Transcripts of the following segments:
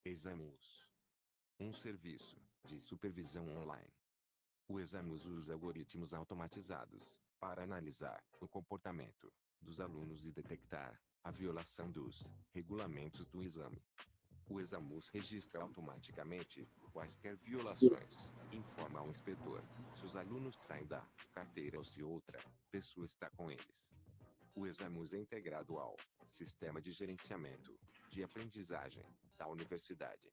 Examus. Um serviço de supervisão online. O Examus usa algoritmos automatizados para analisar o comportamento dos alunos e detectar a violação dos regulamentos do exame. O Examus registra automaticamente quaisquer violações, informa ao inspetor se os alunos saem da carteira ou se outra pessoa está com eles. O Examus é integrado ao Sistema de Gerenciamento de Aprendizagem da Universidade.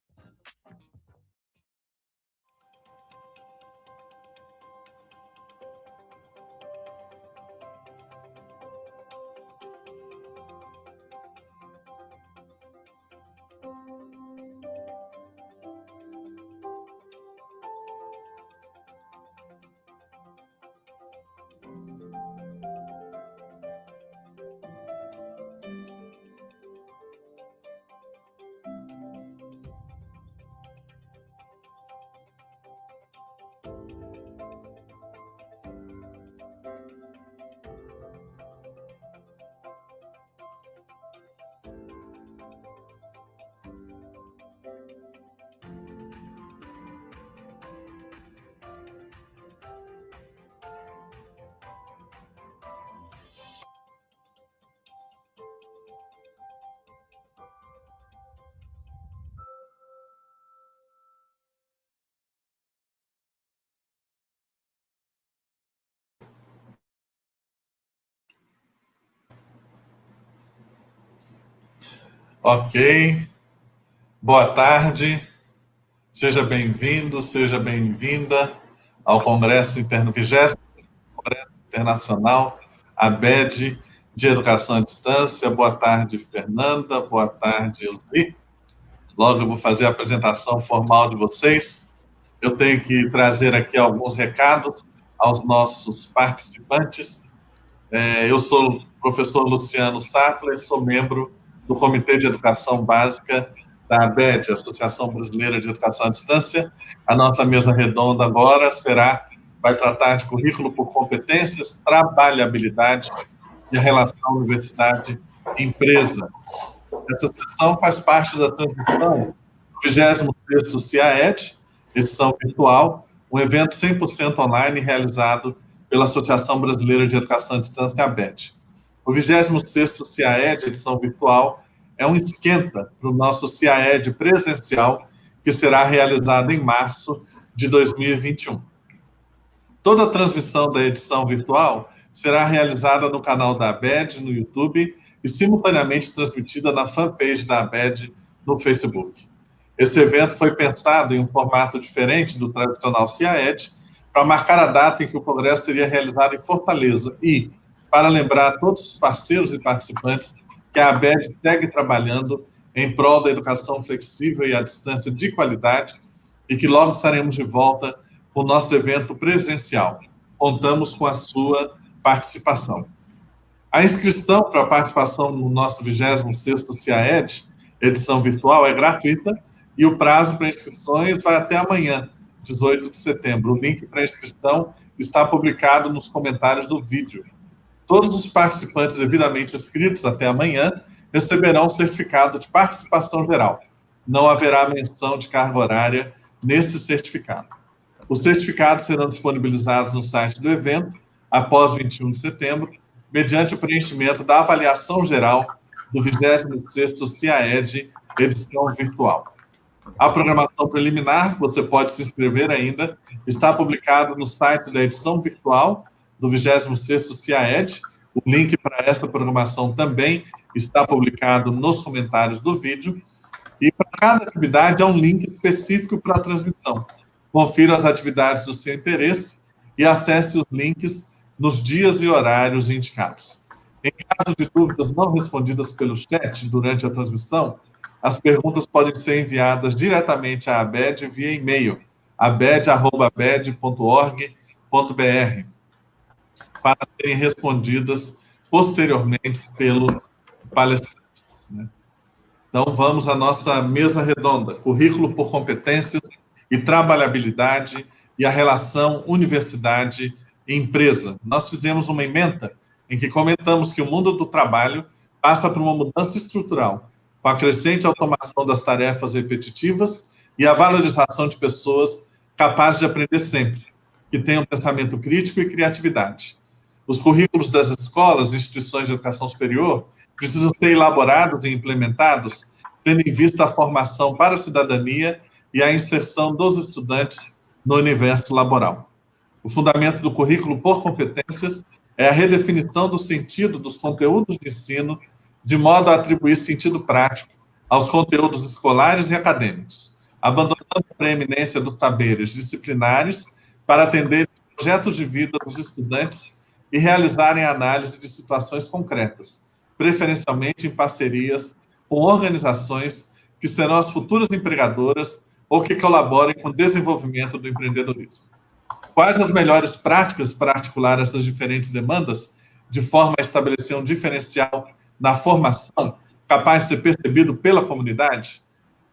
Ok, boa tarde, seja bem-vindo, seja bem-vinda ao Congresso 20º Congresso Internacional ABED de Educação à Distância. Boa tarde, Fernanda, boa tarde, Elzi. Logo eu vou fazer a apresentação formal de vocês. Eu tenho que trazer aqui alguns recados aos nossos participantes. Eu sou o professor Luciano Sattler, sou membro do Comitê de Educação Básica da ABED, Associação Brasileira de Educação à Distância. A nossa mesa redonda agora vai tratar de currículo por competências, trabalhabilidade e a relação universidade-empresa. Essa sessão faz parte da transmissão do 26º CIAED, edição virtual, um evento 100% online realizado pela Associação Brasileira de Educação à Distância, ABED. O 26º CIAED, edição virtual, é um esquenta para o nosso CIAED presencial, que será realizado em março de 2021. Toda a transmissão da edição virtual será realizada no canal da ABED, no YouTube, e simultaneamente transmitida na fanpage da ABED no Facebook. Esse evento foi pensado em um formato diferente do tradicional CIAED, para marcar a data em que o Congresso seria realizado em Fortaleza e para lembrar a todos os parceiros e participantes que a ABED segue trabalhando em prol da educação flexível e à distância de qualidade e que logo estaremos de volta com o nosso evento presencial. Contamos com a sua participação. A inscrição para a participação no nosso 26º CIAED, edição virtual, é gratuita e o prazo para inscrições vai até amanhã, 18 de setembro. O link para inscrição está publicado nos comentários do vídeo. Todos os participantes devidamente inscritos até amanhã receberão um certificado de participação geral. Não haverá menção de carga horária nesse certificado. Os certificados serão disponibilizados no site do evento após 21 de setembro, mediante o preenchimento da avaliação geral do 26º CIAED, edição virtual. A programação preliminar, você pode se inscrever ainda, está publicado no site da edição virtual do 26º CIAED. O link para essa programação também está publicado nos comentários do vídeo. E para cada atividade há um link específico para a transmissão. Confira as atividades do seu interesse e acesse os links nos dias e horários indicados. Em caso de dúvidas não respondidas pelo chat durante a transmissão, as perguntas podem ser enviadas diretamente à ABED via e-mail, abed@abed.org.br, para serem respondidas posteriormente pelos palestrantes. Então, vamos à nossa mesa redonda, currículo por competências e trabalhabilidade e a relação universidade e empresa. Nós fizemos uma ementa em que comentamos que o mundo do trabalho passa por uma mudança estrutural, com a crescente automação das tarefas repetitivas e a valorização de pessoas capazes de aprender sempre, que tenham pensamento crítico e criatividade. Os currículos das escolas e instituições de educação superior precisam ser elaborados e implementados, tendo em vista a formação para a cidadania e a inserção dos estudantes no universo laboral. O fundamento do currículo por competências é a redefinição do sentido dos conteúdos de ensino, de modo a atribuir sentido prático aos conteúdos escolares e acadêmicos, abandonando a preeminência dos saberes disciplinares para atender projetos de vida dos estudantes e realizarem análise de situações concretas, preferencialmente em parcerias com organizações que serão as futuras empregadoras ou que colaborem com o desenvolvimento do empreendedorismo. Quais as melhores práticas para articular essas diferentes demandas, de forma a estabelecer um diferencial na formação capaz de ser percebido pela comunidade?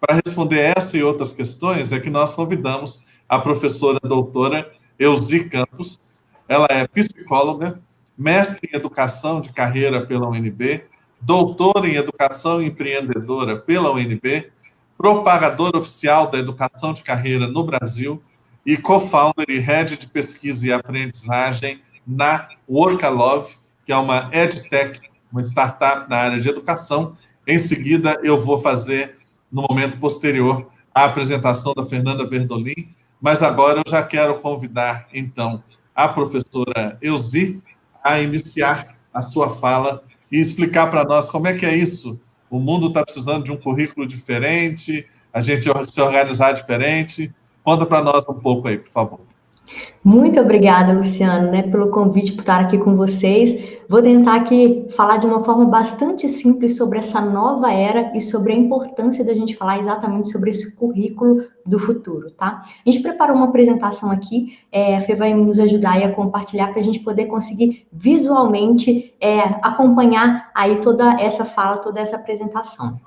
Para responder essa e outras questões é que nós convidamos a professora doutora Elzi Campos. Ela é psicóloga, mestre em educação de carreira pela UNB, doutora em educação empreendedora pela UNB, propagadora oficial da educação de carreira no Brasil e co-founder e head de pesquisa e aprendizagem na Workalove, que é uma edtech, uma startup na área de educação. Em seguida, eu vou fazer, no momento posterior, a apresentação da Fernanda Verdolin, mas agora eu já quero convidar, então, a professora Elzi a iniciar a sua fala e explicar para nós como é que é isso. O mundo está precisando de um currículo diferente, a gente se organizar diferente. Conta para nós um pouco aí, por favor. Muito obrigada, Luciano, pelo convite, por estar aqui com vocês. Vou tentar aqui falar de uma forma bastante simples sobre essa nova era e sobre a importância da gente falar exatamente sobre esse currículo do futuro, tá? A gente preparou uma apresentação aqui, a Fê vai nos ajudar aí a compartilhar para a gente poder conseguir visualmente acompanhar aí toda essa fala, toda essa apresentação.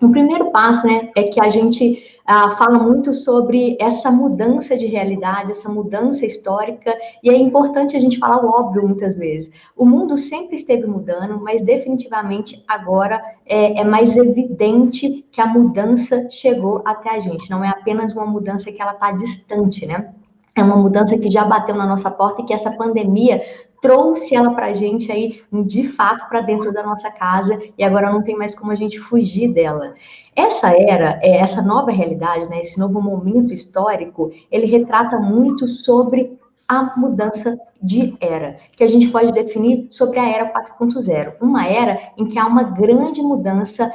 O primeiro passo, é que a gente fala muito sobre essa mudança de realidade, essa mudança histórica, e é importante a gente falar o óbvio muitas vezes. O mundo sempre esteve mudando, mas definitivamente agora é mais evidente que a mudança chegou até a gente. Não é apenas uma mudança que ela está distante, É uma mudança que já bateu na nossa porta e que essa pandemia trouxe ela para a gente aí, de fato, para dentro da nossa casa, e agora não tem mais como a gente fugir dela. Essa era, essa nova realidade, esse novo momento histórico, ele retrata muito sobre a mudança de era, que a gente pode definir sobre a era 4.0, uma era em que há uma grande mudança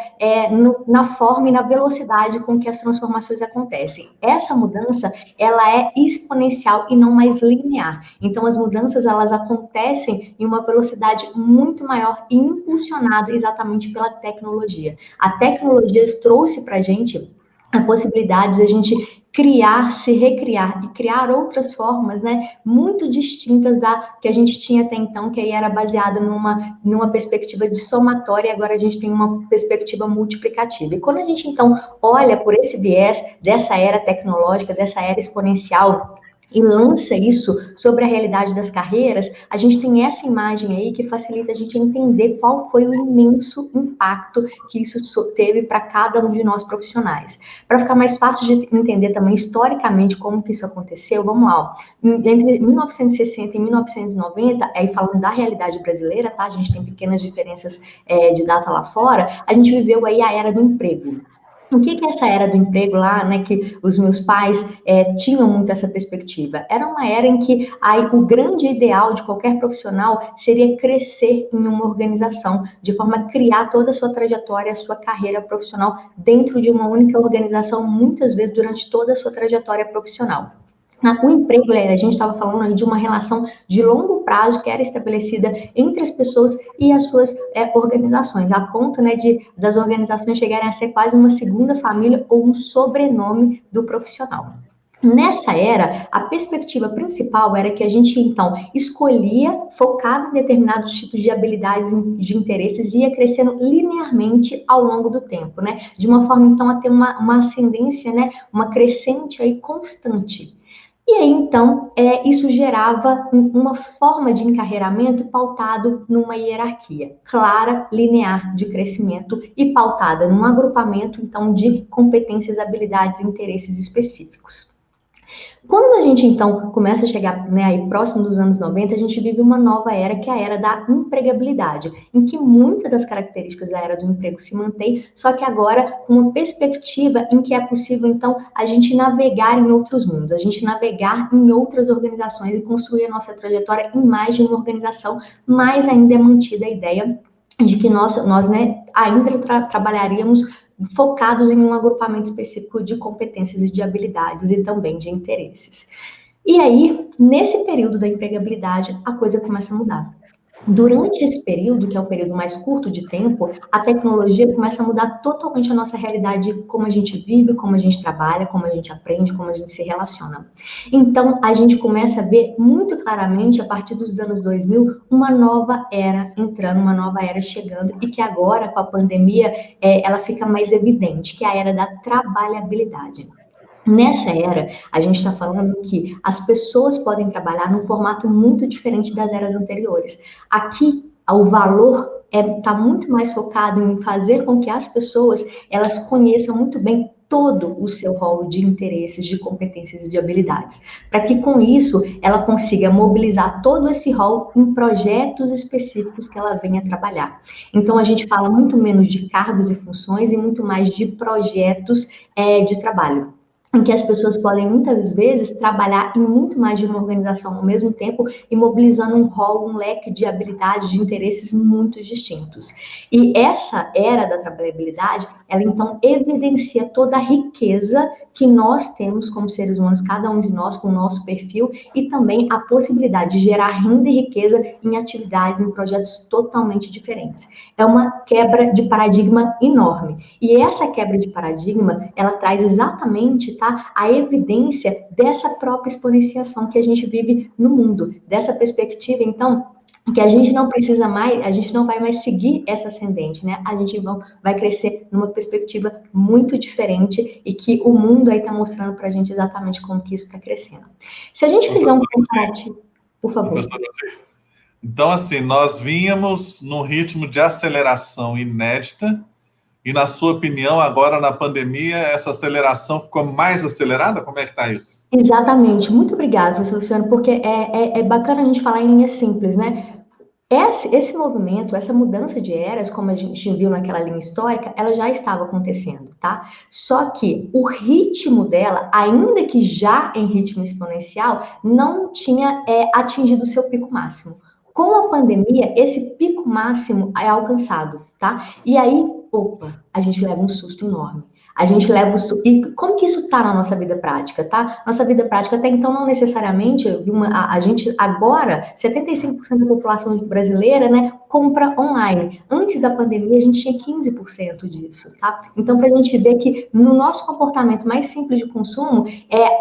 na forma e na velocidade com que as transformações acontecem. Essa mudança, ela é exponencial e não mais linear. Então, as mudanças, elas acontecem em uma velocidade muito maior e impulsionado exatamente pela tecnologia. A tecnologia trouxe para a gente a possibilidade de a gente criar, se recriar e criar outras formas, muito distintas da que a gente tinha até então, que aí era baseada numa perspectiva de somatória, e agora a gente tem uma perspectiva multiplicativa. E quando a gente, então, olha por esse viés dessa era tecnológica, dessa era exponencial, e lança isso sobre a realidade das carreiras, a gente tem essa imagem aí que facilita a gente entender qual foi o imenso impacto que isso teve para cada um de nós profissionais. Para ficar mais fácil de entender também historicamente como que isso aconteceu, vamos lá. Entre 1960 e 1990, aí falando da realidade brasileira, tá? A gente tem pequenas diferenças de data lá fora, a gente viveu aí a era do emprego. O que é essa era do emprego lá, que os meus pais tinham muito essa perspectiva? Era uma era em que o grande ideal de qualquer profissional seria crescer em uma organização, de forma a criar toda a sua trajetória, a sua carreira profissional dentro de uma única organização, muitas vezes durante toda a sua trajetória profissional. O emprego, a gente estava falando aí de uma relação de longo prazo que era estabelecida entre as pessoas e as suas organizações, a ponto das organizações chegarem a ser quase uma segunda família ou um sobrenome do profissional. Nessa era, a perspectiva principal era que a gente, então, escolhia, focava em determinados tipos de habilidades, de interesses, e ia crescendo linearmente ao longo do tempo, De uma forma, então, a ter uma ascendência, uma crescente aí constante. E aí, então, isso gerava uma forma de encarreiramento pautado numa hierarquia clara, linear de crescimento e pautada num agrupamento, então, de competências, habilidades e interesses específicos. Quando a gente, então, começa a chegar, né, aí próximo dos anos 90, a gente vive uma nova era, que é a era da empregabilidade, em que muitas das características da era do emprego se mantém, só que agora com uma perspectiva em que é possível, então, a gente navegar em outros mundos, a gente navegar em outras organizações e construir a nossa trajetória em mais de uma organização, mas ainda é mantida a ideia de que nós né, ainda trabalharíamos focados em um agrupamento específico de competências e de habilidades e também de interesses. E aí, nesse período da empregabilidade, a coisa começa a mudar. Durante esse período, que é um período mais curto de tempo, a tecnologia começa a mudar totalmente a nossa realidade, como a gente vive, como a gente trabalha, como a gente aprende, como a gente se relaciona. Então, a gente começa a ver muito claramente, a partir dos anos 2000, uma nova era entrando, uma nova era chegando, e que agora, com a pandemia, ela fica mais evidente, que é a era da trabalhabilidade. Nessa era, a gente está falando que as pessoas podem trabalhar num formato muito diferente das eras anteriores. Aqui, o valor está muito mais focado em fazer com que as pessoas elas conheçam muito bem todo o seu rol de interesses, de competências e de habilidades, para que com isso ela consiga mobilizar todo esse rol em projetos específicos que ela venha trabalhar. Então a gente fala muito menos de cargos e funções e muito mais de projetos de trabalho, em que as pessoas podem, muitas vezes, trabalhar em muito mais de uma organização ao mesmo tempo e mobilizando um rol, um leque de habilidades, de interesses muito distintos. E essa era da trabalhabilidade, ela então evidencia toda a riqueza que nós temos como seres humanos, cada um de nós com o nosso perfil, e também a possibilidade de gerar renda e riqueza em atividades, em projetos totalmente diferentes. É uma quebra de paradigma enorme. E essa quebra de paradigma, ela traz exatamente, tá, a evidência dessa própria exponenciação que a gente vive no mundo, dessa perspectiva, então, que a gente não precisa mais, a gente não vai mais seguir essa ascendente, né? A gente vai crescer numa perspectiva muito diferente e que o mundo aí está mostrando para a gente exatamente como que isso está crescendo. Se a gente fizer um comparativo, por favor. Então, assim, nós vínhamos num ritmo de aceleração inédita e, na sua opinião, agora na pandemia, essa aceleração ficou mais acelerada? Como é que está isso? Exatamente. Muito obrigada, professor Luciano, porque é bacana a gente falar em linhas simples, né? Esse movimento, essa mudança de eras, como a gente viu naquela linha histórica, ela já estava acontecendo, tá? Só que o ritmo dela, ainda que já em ritmo exponencial, não tinha atingido o seu pico máximo. Com a pandemia, esse pico máximo é alcançado, tá? E aí, opa, a gente leva um susto enorme. A gente leva e como que isso está na nossa vida prática, tá? Nossa vida prática até então não necessariamente, a gente agora, 75% da população brasileira, né, compra online. Antes da pandemia, a gente tinha 15% disso, tá? Então, para a gente ver que no nosso comportamento mais simples de consumo,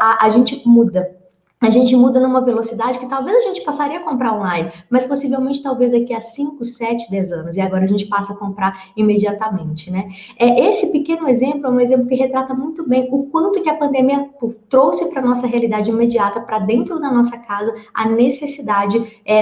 a gente muda. A gente muda numa velocidade que talvez a gente passaria a comprar online, mas possivelmente talvez daqui a 5, 7, 10 anos, e agora a gente passa a comprar imediatamente, né? Esse pequeno exemplo é um exemplo que retrata muito bem o quanto que a pandemia trouxe para a nossa realidade imediata, para dentro da nossa casa, a necessidade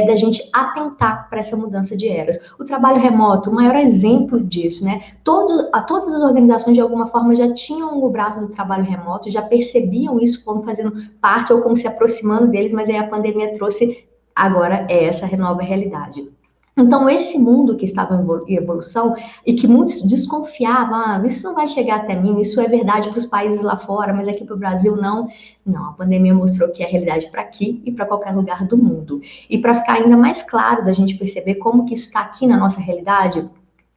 da gente atentar para essa mudança de eras. O trabalho remoto, o maior exemplo disso, né? Todas as organizações, de alguma forma, já tinham o braço do trabalho remoto, já percebiam isso como fazendo parte ou como se aproximando deles, mas aí a pandemia trouxe agora essa nova realidade. Então, esse mundo que estava em evolução e que muitos desconfiavam, isso não vai chegar até mim, isso é verdade para os países lá fora, mas aqui para o Brasil não. Não, a pandemia mostrou que é realidade para aqui e para qualquer lugar do mundo. E para ficar ainda mais claro da gente perceber como que isso está aqui na nossa realidade,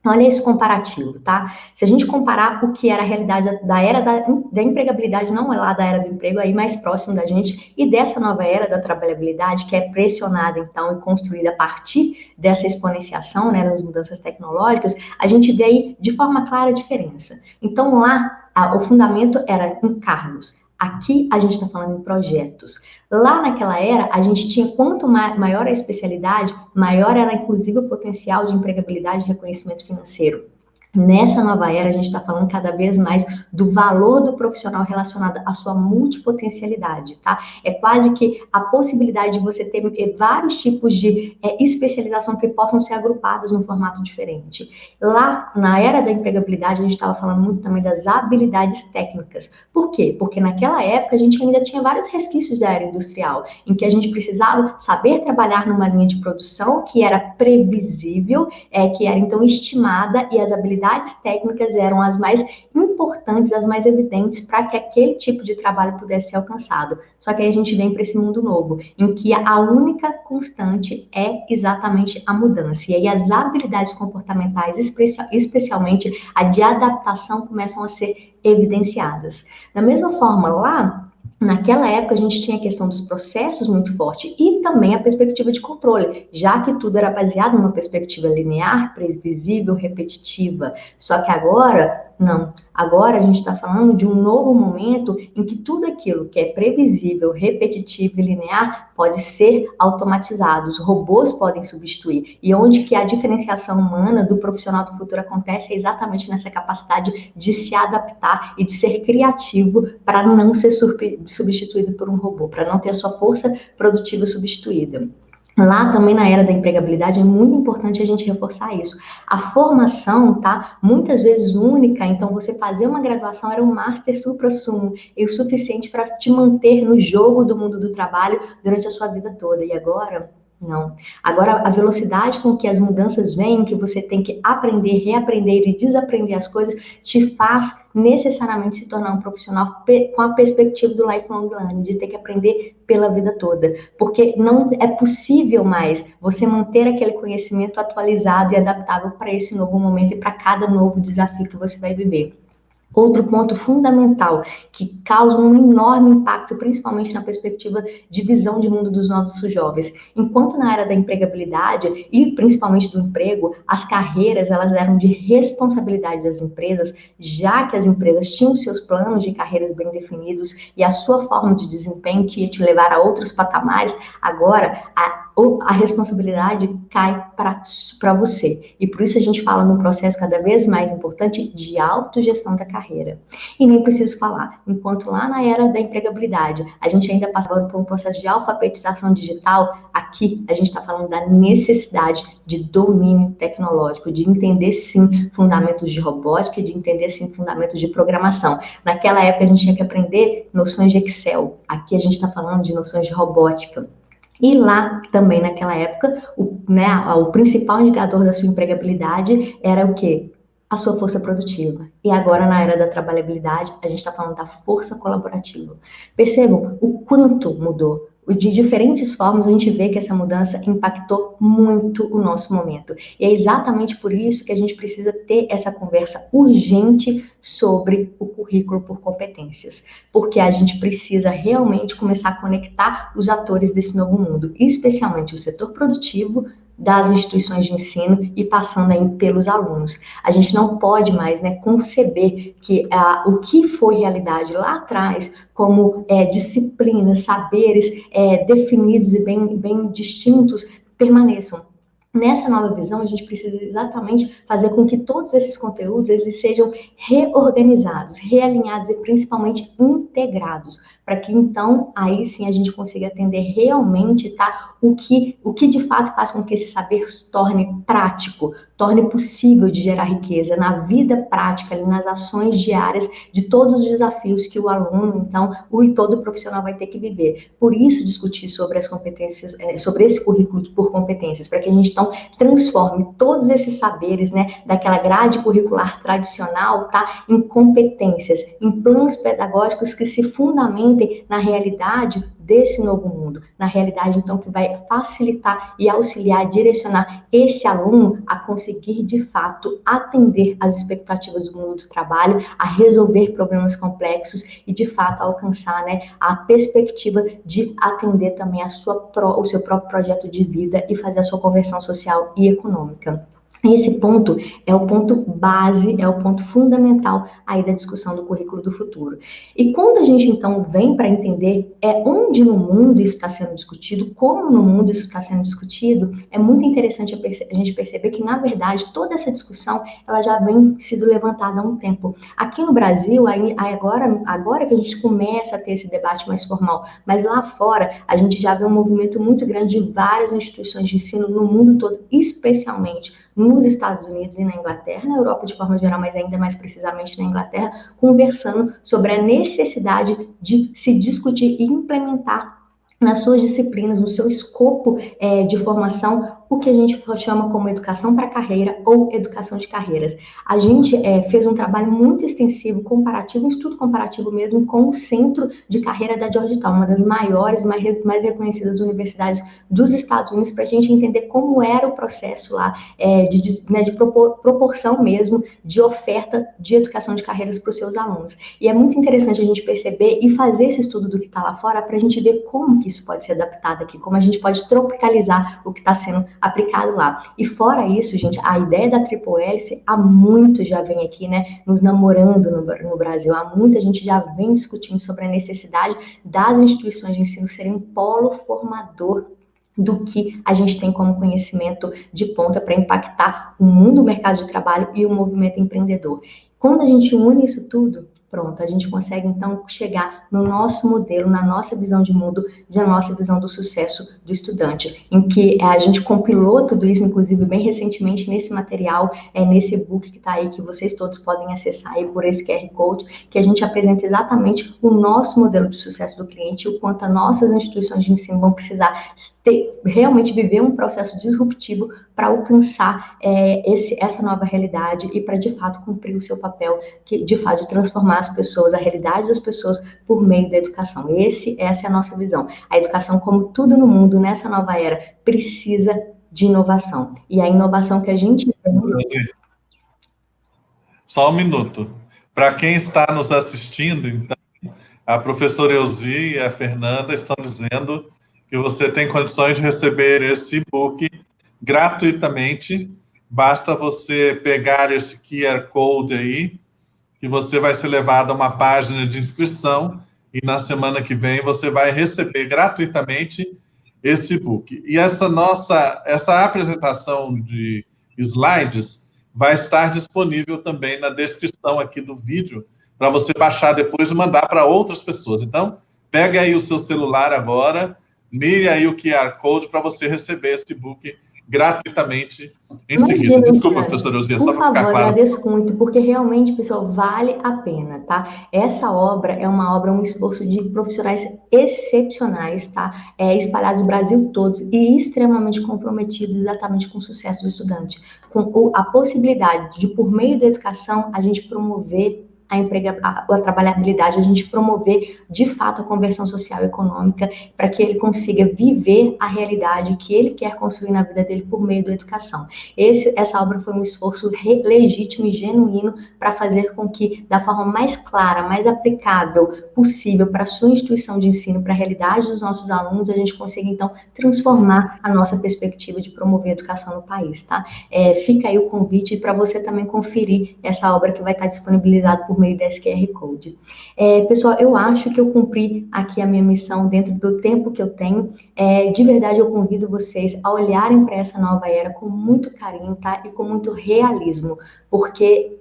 olha esse comparativo, tá? Se a gente comparar o que era a realidade da era da empregabilidade, não é lá da era do emprego, aí mais próximo da gente, e dessa nova era da trabalhabilidade, que é pressionada, então, e construída a partir dessa exponenciação, né, nas mudanças tecnológicas, a gente vê aí de forma clara a diferença. Então, lá, o fundamento era em cargos. Aqui a gente está falando em projetos. Lá naquela era, a gente tinha quanto maior a especialidade, maior era inclusive o potencial de empregabilidade e reconhecimento financeiro. Nessa nova era, a gente está falando cada vez mais do valor do profissional relacionado à sua multipotencialidade, tá? É quase que a possibilidade de você ter vários tipos de especialização que possam ser agrupadas num formato diferente. Lá, na era da empregabilidade, a gente estava falando muito também das habilidades técnicas. Por quê? Porque naquela época a gente ainda tinha vários resquícios da era industrial, em que a gente precisava saber trabalhar numa linha de produção que era previsível, que era então estimada, e as habilidades técnicas eram as mais importantes, as mais evidentes para que aquele tipo de trabalho pudesse ser alcançado. Só que aí a gente vem para esse mundo novo, em que a única constante é exatamente a mudança. E aí as habilidades comportamentais, especialmente a de adaptação, começam a ser evidenciadas. Da mesma forma, lá naquela época, a gente tinha a questão dos processos muito forte e também a perspectiva de controle, já que tudo era baseado numa perspectiva linear, previsível, repetitiva. Só que agora, não. Agora a gente está falando de um novo momento em que tudo aquilo que é previsível, repetitivo e linear pode ser automatizado. Os robôs podem substituir. E onde que a diferenciação humana do profissional do futuro acontece é exatamente nessa capacidade de se adaptar e de ser criativo para não ser substituído por um robô, para não ter a sua força produtiva substituída. Lá também na era da empregabilidade é muito importante a gente reforçar isso. A formação, tá? Muitas vezes única, então você fazer uma graduação era um master supra-sumo e o suficiente para te manter no jogo do mundo do trabalho durante a sua vida toda. E agora, não. Agora, a velocidade com que as mudanças vêm, que você tem que aprender, reaprender e desaprender as coisas, te faz necessariamente se tornar um profissional com a perspectiva do lifelong learning, de ter que aprender pela vida toda. Porque não é possível mais você manter aquele conhecimento atualizado e adaptável para esse novo momento e para cada novo desafio que você vai viver. Outro ponto fundamental que causa um enorme impacto, principalmente na perspectiva de visão de mundo dos nossos jovens. Enquanto na área da empregabilidade e principalmente do emprego, as carreiras elas eram de responsabilidade das empresas, já que as empresas tinham seus planos de carreiras bem definidos e a sua forma de desempenho que ia te levar a outros patamares, agora a responsabilidade cai para você. E por isso a gente fala num processo cada vez mais importante de autogestão da carreira. E nem preciso falar, enquanto lá na era da empregabilidade, a gente ainda passava por um processo de alfabetização digital, aqui a gente está falando da necessidade de domínio tecnológico, de entender sim fundamentos de robótica, de entender sim fundamentos de programação. Naquela época a gente tinha que aprender noções de Excel, aqui a gente está falando de noções de robótica. E lá, também naquela época, o principal indicador da sua empregabilidade era o quê? A sua força produtiva. E agora, na era da trabalhabilidade, a gente está falando da força colaborativa. Percebam o quanto mudou. De diferentes formas, a gente vê que essa mudança impactou muito o nosso momento. E é exatamente por isso que a gente precisa ter essa conversa urgente sobre o currículo por competências. Porque a gente precisa realmente começar a conectar os atores desse novo mundo, especialmente o setor produtivo, das instituições de ensino e passando aí pelos alunos. A gente não pode mais conceber que o que foi realidade lá atrás, como disciplinas, saberes definidos e bem distintos, permaneçam. Nessa nova visão, a gente precisa exatamente fazer com que todos esses conteúdos eles sejam reorganizados, realinhados e principalmente integrados, para que então, aí sim, a gente consiga atender realmente o que de fato faz com que esse saber se torne prático, torne possível de gerar riqueza na vida prática, ali, nas ações diárias de todos os desafios que o aluno, então, e todo profissional vai ter que viver. Por isso, discutir sobre as competências, sobre esse currículo por competências, para que a gente, então, transforme todos esses saberes, daquela grade curricular tradicional, em competências, em planos pedagógicos que se fundamentem na realidade desse novo mundo, na realidade, então, que vai facilitar e auxiliar, direcionar esse aluno a conseguir, de fato, atender às expectativas do mundo do trabalho, a resolver problemas complexos e, de fato, alcançar, a perspectiva de atender também o seu próprio projeto de vida e fazer a sua conversão social e econômica. Esse ponto é o ponto base, é o ponto fundamental aí da discussão do currículo do futuro. E quando a gente, então, vem para entender onde no mundo isso está sendo discutido, como no mundo isso está sendo discutido, é muito interessante a gente perceber que, na verdade, toda essa discussão, ela já vem sido levantada há um tempo. Aqui no Brasil, agora que a gente começa a ter esse debate mais formal, mas lá fora, a gente já vê um movimento muito grande de várias instituições de ensino no mundo todo, especialmente nos Estados Unidos e na Inglaterra, na Europa de forma geral, mas ainda mais precisamente na Inglaterra, conversando sobre a necessidade de se discutir e implementar nas suas disciplinas, no seu escopo de formação, o que a gente chama como educação para carreira ou educação de carreiras. A gente fez um trabalho muito extensivo, comparativo, um estudo comparativo mesmo, com o Centro de Carreira da Georgetown, uma das maiores, mais reconhecidas universidades dos Estados Unidos, para a gente entender como era o processo lá, de proporção mesmo, de oferta de educação de carreiras para os seus alunos. E é muito interessante a gente perceber e fazer esse estudo do que está lá fora, para a gente ver como que isso pode ser adaptado aqui, como a gente pode tropicalizar o que está sendo aplicado lá. E fora isso, gente, a ideia da Triple Hélice há muito já vem aqui, né, nos namorando no Brasil. Há muita gente já vem discutindo sobre a necessidade das instituições de ensino serem um polo formador do que a gente tem como conhecimento de ponta para impactar o mundo, o mercado de trabalho e o movimento empreendedor. Quando a gente une isso tudo, pronto, a gente consegue, então, chegar no nosso modelo, na nossa visão de mundo, na nossa visão do sucesso do estudante, em que a gente compilou tudo isso, inclusive, bem recentemente, nesse material, nesse e-book que está aí, que vocês todos podem acessar aí por esse QR Code, que a gente apresenta exatamente o nosso modelo de sucesso do cliente, o quanto as nossas instituições de ensino vão precisar realmente viver um processo disruptivo para alcançar essa nova realidade e para, de fato, cumprir o seu papel, que, de fato, de transformar as pessoas, a realidade das pessoas por meio da educação. Essa é a nossa visão. A educação, como tudo no mundo, nessa nova era, precisa de inovação. E a inovação que a gente tem... Só um minuto. Para quem está nos assistindo, então, a professora Elzi e a Fernanda estão dizendo que você tem condições de receber esse e-book gratuitamente. Basta você pegar esse QR Code aí, que você vai ser levado a uma página de inscrição e na semana que vem você vai receber gratuitamente esse e-book. E essa apresentação de slides vai estar disponível também na descrição aqui do vídeo, para você baixar depois e mandar para outras pessoas. Então, pega aí o seu celular agora, mire aí o QR Code para você receber esse e-book gratuitamente em seguida. Desculpa, professora Elzia, só para ficar claro. Por favor, agradeço muito, porque realmente, pessoal, vale a pena, tá? Essa obra é uma obra, um esforço de profissionais excepcionais, tá? Espalhados no Brasil todos e extremamente comprometidos exatamente com o sucesso do estudante. Com a possibilidade de, por meio da educação, a gente promover a trabalhabilidade, a gente promover, de fato, a conversão social e econômica para que ele consiga viver a realidade que ele quer construir na vida dele por meio da educação. Essa obra foi um esforço legítimo e genuíno para fazer com que, da forma mais clara, mais aplicável possível para a sua instituição de ensino, para a realidade dos nossos alunos, a gente consiga, então, transformar a nossa perspectiva de promover a educação no país, tá? Fica aí o convite para você também conferir essa obra que vai estar disponibilizada por meio desse QR Code. Pessoal, eu acho que eu cumpri aqui a minha missão dentro do tempo que eu tenho. De verdade, eu convido vocês a olharem para essa nova era com muito carinho, tá? E com muito realismo, porque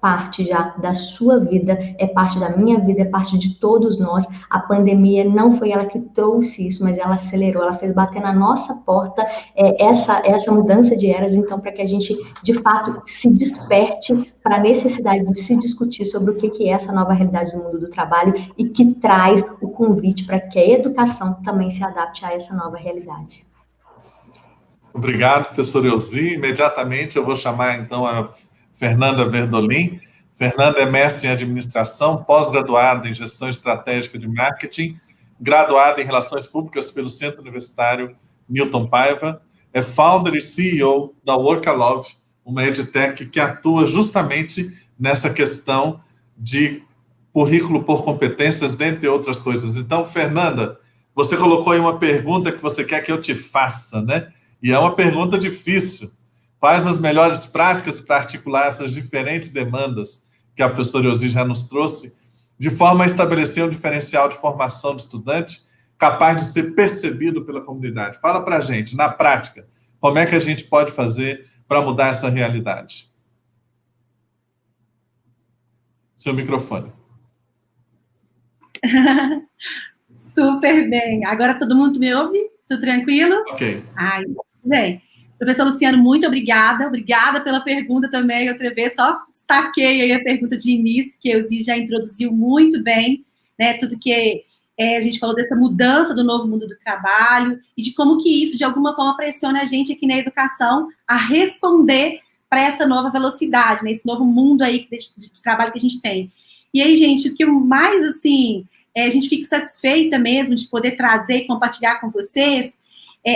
parte já da sua vida, é parte da minha vida, é parte de todos nós. A pandemia não foi ela que trouxe isso, mas ela acelerou, ela fez bater na nossa porta essa mudança de eras, então, para que a gente, de fato, se desperte para a necessidade de se discutir sobre o que é essa nova realidade do mundo do trabalho e que traz o convite para que a educação também se adapte a essa nova realidade. Obrigado, professor Elzi. Imediatamente eu vou chamar, então, a Fernanda Verdolin. Fernanda é mestre em administração, pós-graduada em gestão estratégica de marketing, graduada em relações públicas pelo Centro Universitário Milton Paiva, é founder e CEO da Workalove, uma edtech que atua justamente nessa questão de currículo por competências, dentre outras coisas. Então, Fernanda, você colocou aí uma pergunta que você quer que eu te faça, né? E é uma pergunta difícil. Quais as melhores práticas para articular essas diferentes demandas que a professora Elzi já nos trouxe, de forma a estabelecer um diferencial de formação de estudante capaz de ser percebido pela comunidade? Fala para a gente, na prática, como é que a gente pode fazer para mudar essa realidade? Seu microfone. Super bem. Agora todo mundo me ouve? Tudo tranquilo? Ok. Ai, bem. Professor Luciano, muito obrigada. Obrigada pela pergunta também, outra vez. Só destaquei aí a pergunta de início, que a Elzi já introduziu muito bem, né? Tudo que a gente falou dessa mudança do novo mundo do trabalho e de como que isso, de alguma forma, pressiona a gente aqui na educação a responder para essa nova velocidade, né? Esse novo mundo aí de trabalho que a gente tem. E aí, gente, o que mais, assim, a gente fica satisfeita mesmo de poder trazer e compartilhar com vocês.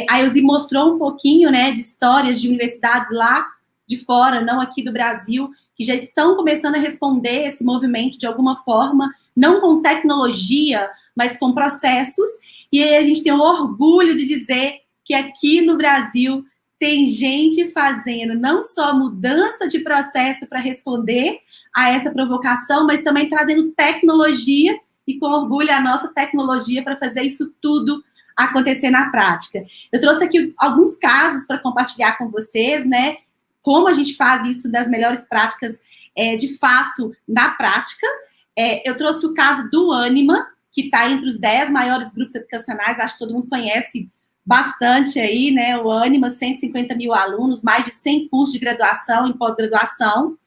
A Elzi mostrou um pouquinho, né, de histórias de universidades lá de fora, não aqui do Brasil, que já estão começando a responder esse movimento de alguma forma, não com tecnologia, mas com processos. E aí a gente tem o orgulho de dizer que aqui no Brasil tem gente fazendo não só mudança de processo para responder a essa provocação, mas também trazendo tecnologia e com orgulho a nossa tecnologia para fazer isso tudo acontecer na prática. Eu trouxe aqui alguns casos para compartilhar com vocês, né? Como a gente faz isso das melhores práticas, de fato, na prática. Eu trouxe o caso do Ânima, que está entre os 10 maiores grupos educacionais, acho que todo mundo conhece bastante aí, né? O Ânima, 150 mil alunos, mais de 100 cursos de graduação e pós-graduação.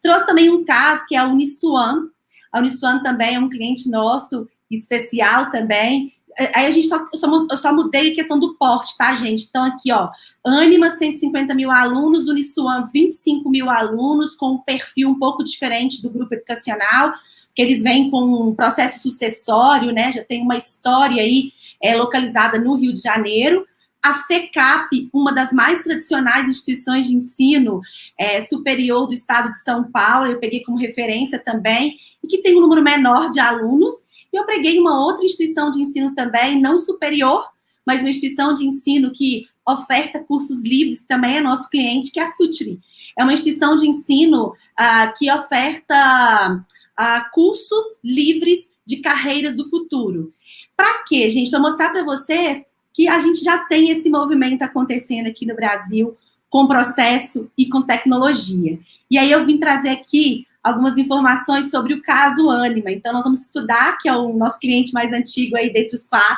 Trouxe também um caso que é a Uniswan. A Uniswan também é um cliente nosso, especial também. Aí a gente eu só mudei a questão do porte, tá, gente? Então, aqui, ó, Ânima, 150 mil alunos, Uniswan, 25 mil alunos, com um perfil um pouco diferente do grupo educacional, que eles vêm com um processo sucessório, né? Já tem uma história aí localizada no Rio de Janeiro. A FECAP, uma das mais tradicionais instituições de ensino superior do estado de São Paulo, eu peguei como referência também, e que tem um número menor de alunos. E eu peguei uma outra instituição de ensino também, não superior, mas uma instituição de ensino que oferta cursos livres, que também é nosso cliente, que é a Futuri. É uma instituição de ensino que oferta cursos livres de carreiras do futuro. Para quê, gente? Para mostrar para vocês que a gente já tem esse movimento acontecendo aqui no Brasil, com processo e com tecnologia. E aí eu vim trazer aqui algumas informações sobre o caso Ânima. Então, nós vamos estudar, que é o nosso cliente mais antigo aí dentre os 4,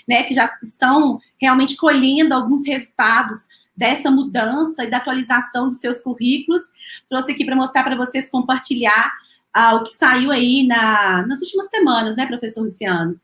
né, que já estão realmente colhendo alguns resultados dessa mudança e da atualização dos seus currículos. Trouxe aqui para mostrar para vocês, compartilhar o que saiu aí nas últimas semanas, né, professor Luciano?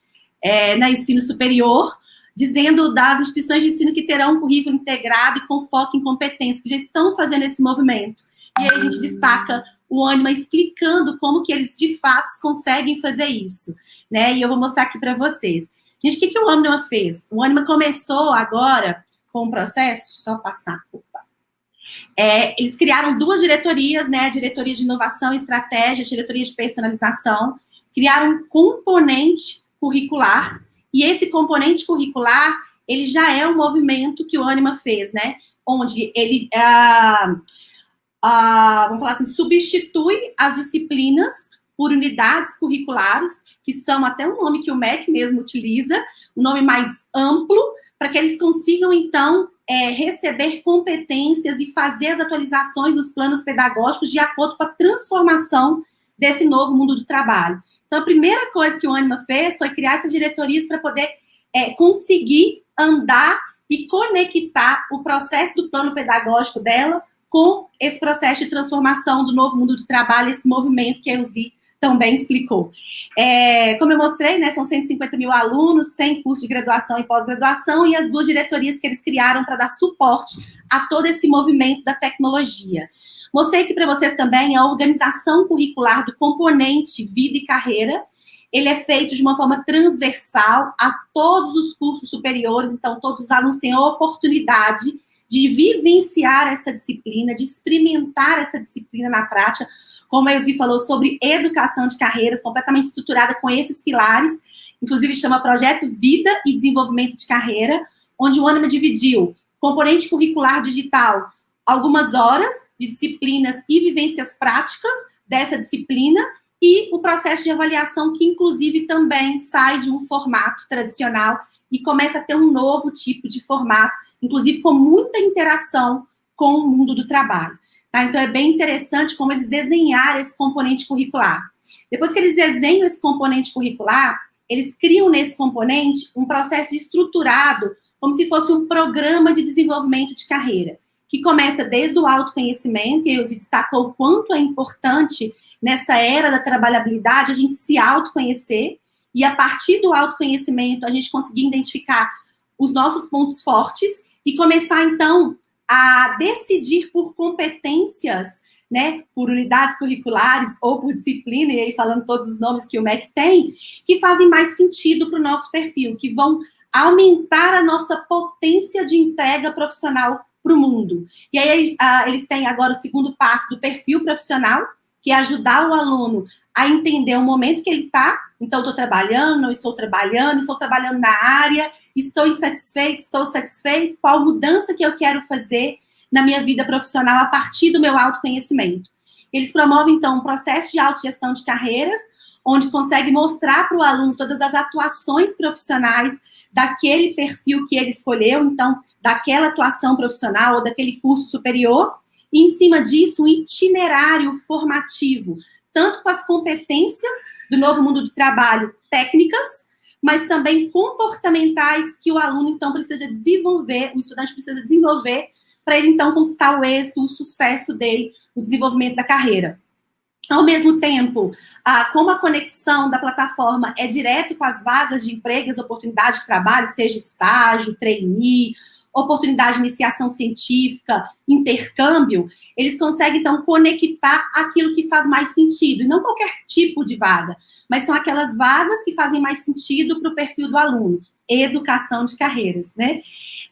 Na ensino superior, dizendo das instituições de ensino que terão um currículo integrado e com foco em competências, que já estão fazendo esse movimento. E aí a gente destaca o Ânima explicando como que eles, de fato, conseguem fazer isso, né? E eu vou mostrar aqui para vocês. Gente, o que o Ânima fez? O Ânima começou agora com um processo, só passar, eles criaram 2 diretorias, né? A diretoria de inovação e estratégia, a diretoria de personalização, criaram um componente curricular, e esse componente curricular, ele já é um movimento que o Ânima fez, né? Onde ele vamos falar assim, substitui as disciplinas por unidades curriculares, que são até um nome que o MEC mesmo utiliza, um nome mais amplo, para que eles consigam, então, receber competências e fazer as atualizações dos planos pedagógicos de acordo com a transformação desse novo mundo do trabalho. Então, a primeira coisa que o Ânima fez foi criar essas diretorias para poder conseguir andar e conectar o processo do plano pedagógico dela com esse processo de transformação do novo mundo do trabalho, esse movimento que a Elzi também explicou. Como eu mostrei, né, são 150 mil alunos, 100 cursos de graduação e pós-graduação, e as 2 diretorias que eles criaram para dar suporte a todo esse movimento da tecnologia. Mostrei aqui para vocês também a organização curricular do componente vida e carreira. Ele é feito de uma forma transversal a todos os cursos superiores, então todos os alunos têm a oportunidade de vivenciar essa disciplina, de experimentar essa disciplina na prática, como a Elzi falou sobre educação de carreiras, completamente estruturada com esses pilares, inclusive chama Projeto Vida e Desenvolvimento de Carreira, onde o Ânima dividiu componente curricular digital, algumas horas de disciplinas e vivências práticas dessa disciplina e o processo de avaliação, que inclusive também sai de um formato tradicional e começa a ter um novo tipo de formato, inclusive com muita interação com o mundo do trabalho. Tá? Então, é bem interessante como eles desenharam esse componente curricular. Depois que eles desenham esse componente curricular, eles criam nesse componente um processo estruturado, como se fosse um programa de desenvolvimento de carreira, que começa desde o autoconhecimento, e eu destacou o quanto é importante, nessa era da trabalhabilidade, a gente se autoconhecer, e a partir do autoconhecimento, a gente conseguir identificar os nossos pontos fortes, e começar, então, a decidir por competências, né, por unidades curriculares ou por disciplina, e aí falando todos os nomes que o MEC tem, que fazem mais sentido para o nosso perfil, que vão aumentar a nossa potência de entrega profissional para o mundo. E aí eles têm agora o segundo passo do perfil profissional, que é ajudar o aluno a entender o momento que ele está. Então, estou trabalhando, não estou trabalhando na área, estou insatisfeito, estou satisfeito, qual mudança que eu quero fazer na minha vida profissional a partir do meu autoconhecimento. Eles promovem, então, um processo de autogestão de carreiras, onde consegue mostrar para o aluno todas as atuações profissionais daquele perfil que ele escolheu, então, daquela atuação profissional ou daquele curso superior, e, em cima disso, um itinerário formativo, tanto com as competências do novo mundo do trabalho técnicas, mas também comportamentais que o aluno, então, precisa desenvolver, o estudante precisa desenvolver, para ele, então, conquistar o êxito, o sucesso dele, o desenvolvimento da carreira. Ao mesmo tempo, como a conexão da plataforma é direto com as vagas de emprego, as oportunidades de trabalho, seja estágio, trainee, oportunidade de iniciação científica, intercâmbio, eles conseguem, então, conectar aquilo que faz mais sentido, e não qualquer tipo de vaga, mas são aquelas vagas que fazem mais sentido para o perfil do aluno, educação de carreiras, né?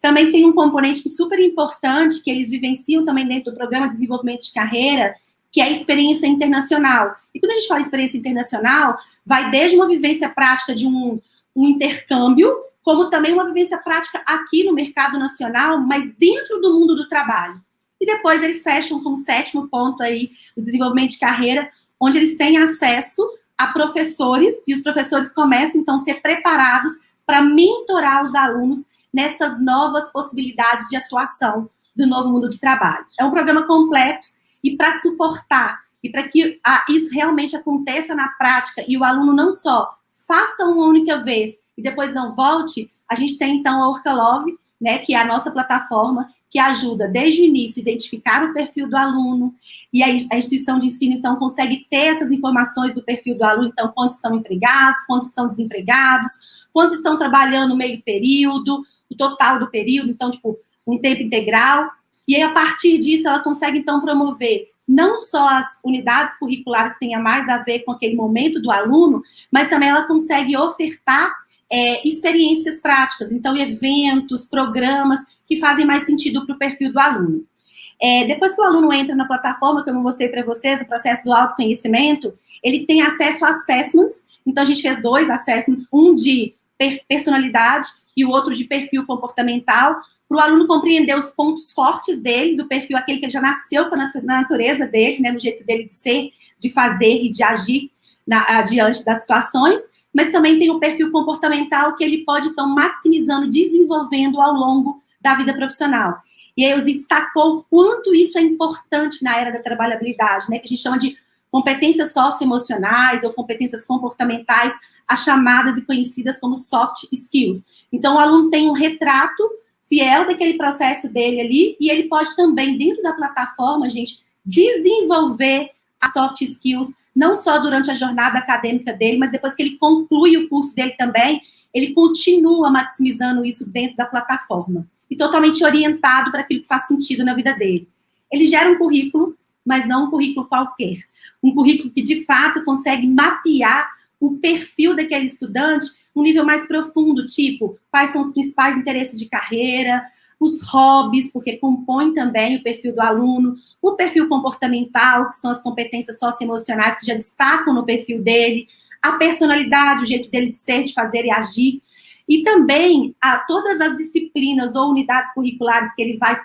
Também tem um componente super importante que eles vivenciam também dentro do programa de desenvolvimento de carreira, que é a experiência internacional. E quando a gente fala experiência internacional, vai desde uma vivência prática de um intercâmbio, como também uma vivência prática aqui no mercado nacional, mas dentro do mundo do trabalho. E depois eles fecham com o 7º ponto aí, o desenvolvimento de carreira, onde eles têm acesso a professores, e os professores começam, então, a ser preparados para mentorar os alunos nessas novas possibilidades de atuação do novo mundo do trabalho. É um programa completo, e para suportar, e para que isso realmente aconteça na prática, e o aluno não só faça uma única vez e depois não volte, a gente tem, então, a Orcalove, né, que é a nossa plataforma, que ajuda, desde o início, a identificar o perfil do aluno, e a instituição de ensino, então, consegue ter essas informações do perfil do aluno, então, quantos estão empregados, quantos estão desempregados, quantos estão trabalhando meio período, o total do período, então, tipo, um tempo integral, e aí, a partir disso, ela consegue, então, promover não só as unidades curriculares que tenham mais a ver com aquele momento do aluno, mas também ela consegue ofertar experiências práticas, então, eventos, programas que fazem mais sentido para o perfil do aluno. Depois que o aluno entra na plataforma, como eu mostrei para vocês, o processo do autoconhecimento, ele tem acesso a assessments, então, a gente fez 2 assessments, um de personalidade e o outro de perfil comportamental, para o aluno compreender os pontos fortes dele, do perfil, aquele que ele já nasceu com a natureza dele, né, no jeito dele de ser, de fazer e de agir diante das situações, mas também tem o perfil comportamental que ele pode, então, maximizando, desenvolvendo ao longo da vida profissional. E aí o Zé destacou o quanto isso é importante na era da trabalhabilidade, né, que a gente chama de competências socioemocionais ou competências comportamentais, as chamadas e conhecidas como soft skills. Então, o aluno tem um retrato fiel daquele processo dele ali, e ele pode também, dentro da plataforma, gente, desenvolver as soft skills, não só durante a jornada acadêmica dele, mas depois que ele conclui o curso dele também, ele continua maximizando isso dentro da plataforma, e totalmente orientado para aquilo que faz sentido na vida dele. Ele gera um currículo, mas não um currículo qualquer, um currículo que, de fato, consegue mapear o perfil daquele estudante um nível mais profundo, tipo, quais são os principais interesses de carreira, os hobbies, porque compõe também o perfil do aluno, o perfil comportamental, que são as competências socioemocionais que já destacam no perfil dele, a personalidade, o jeito dele de ser, de fazer e agir, e também todas as disciplinas ou unidades curriculares que ele vai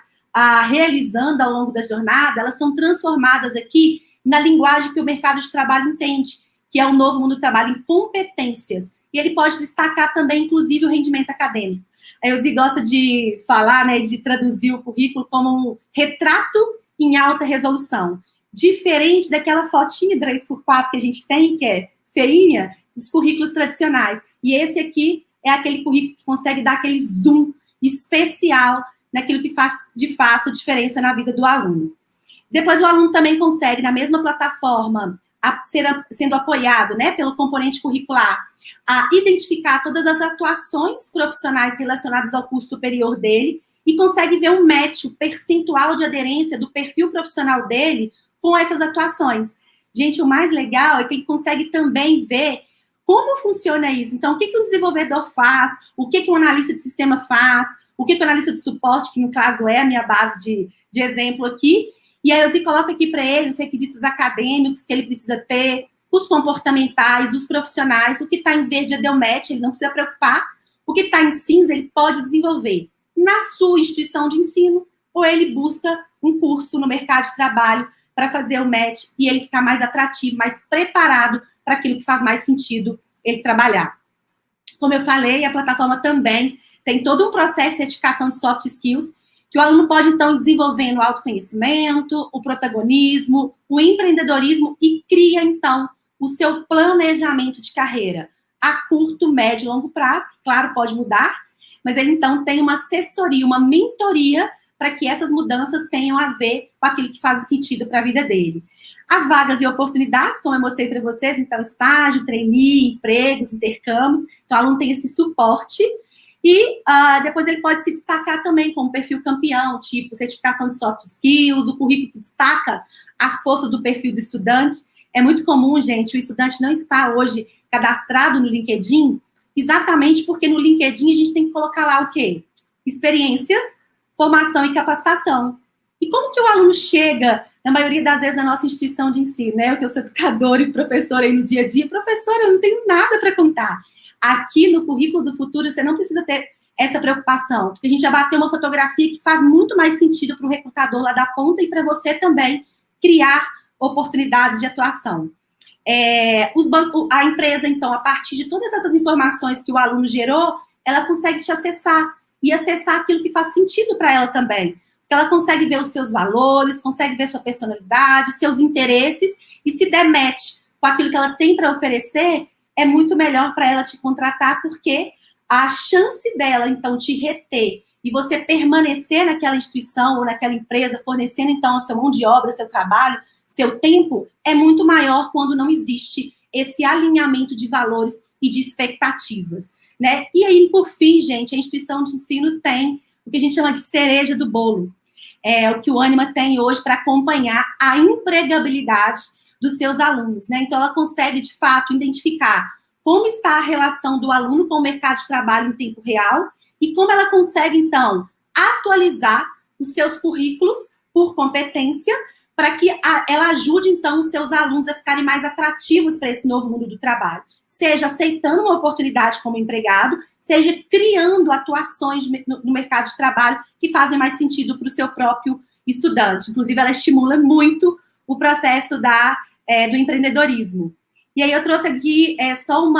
realizando ao longo da jornada, elas são transformadas aqui na linguagem que o mercado de trabalho entende, que é o novo mundo do trabalho, em competências. E ele pode destacar também, inclusive, o rendimento acadêmico. A Elzi gosta de falar, né, de traduzir o currículo como um retrato em alta resolução. Diferente daquela fotinha 3x4 que a gente tem, que é feinha, dos currículos tradicionais. E esse aqui é aquele currículo que consegue dar aquele zoom especial naquilo que faz, de fato, diferença na vida do aluno. Depois, o aluno também consegue, na mesma plataforma, sendo apoiado, né, pelo componente curricular, a identificar todas as atuações profissionais relacionadas ao curso superior dele e consegue ver um match, o percentual de aderência do perfil profissional dele com essas atuações. Gente, o mais legal é que ele consegue também ver como funciona isso. Então, o que um desenvolvedor faz, o que um analista de sistema faz, o que o analista de suporte, que no caso é a minha base de exemplo aqui, e aí você coloca aqui para ele os requisitos acadêmicos que ele precisa ter, os comportamentais, os profissionais, o que está em verde deu match, ele não precisa preocupar, o que está em cinza ele pode desenvolver na sua instituição de ensino, ou ele busca um curso no mercado de trabalho para fazer o match e ele ficar mais atrativo, mais preparado para aquilo que faz mais sentido ele trabalhar. Como eu falei, a plataforma também tem todo um processo de certificação de soft skills, que o aluno pode, então, ir desenvolvendo o autoconhecimento, o protagonismo, o empreendedorismo e cria, então, o seu planejamento de carreira a curto, médio e longo prazo, que, claro, pode mudar, mas ele, então, tem uma assessoria, uma mentoria para que essas mudanças tenham a ver com aquilo que faz sentido para a vida dele. As vagas e oportunidades, como eu mostrei para vocês, então, estágio, trainee, empregos, intercâmbios, então, o aluno tem esse suporte. E depois ele pode se destacar também como perfil campeão, tipo certificação de soft skills, o currículo que destaca as forças do perfil do estudante. É muito comum, gente, o estudante não está hoje cadastrado no LinkedIn, exatamente porque no LinkedIn a gente tem que colocar lá o quê? Experiências, formação e capacitação. E como que o aluno chega, na maioria das vezes, na nossa instituição de ensino, né? Eu que sou educadora e professora aí no dia a dia, professora, eu não tenho nada para contar. Aqui no Currículo do Futuro, você não precisa ter essa preocupação, porque a gente já bateu uma fotografia que faz muito mais sentido para o recrutador lá da ponta e para você também criar oportunidades de atuação. A empresa, então, a partir de todas essas informações que o aluno gerou, ela consegue te acessar e acessar aquilo que faz sentido para ela também. Ela consegue ver os seus valores, consegue ver sua personalidade, os seus interesses, e se der match com aquilo que ela tem para oferecer, é muito melhor para ela te contratar, porque a chance dela, então, te reter e você permanecer naquela instituição ou naquela empresa, fornecendo, então, a sua mão de obra, seu trabalho, seu tempo, é muito maior quando não existe esse alinhamento de valores e de expectativas, né? E aí, por fim, gente, a instituição de ensino tem o que a gente chama de cereja do bolo. É o que o Ânima tem hoje para acompanhar a empregabilidade dos seus alunos, né? Então, ela consegue, de fato, identificar como está a relação do aluno com o mercado de trabalho em tempo real e como ela consegue, então, atualizar os seus currículos por competência para que ela ajude, então, os seus alunos a ficarem mais atrativos para esse novo mundo do trabalho. Seja aceitando uma oportunidade como empregado, seja criando atuações no mercado de trabalho que fazem mais sentido para o seu próprio estudante. Inclusive, ela estimula muito o processo do empreendedorismo. E aí eu trouxe aqui só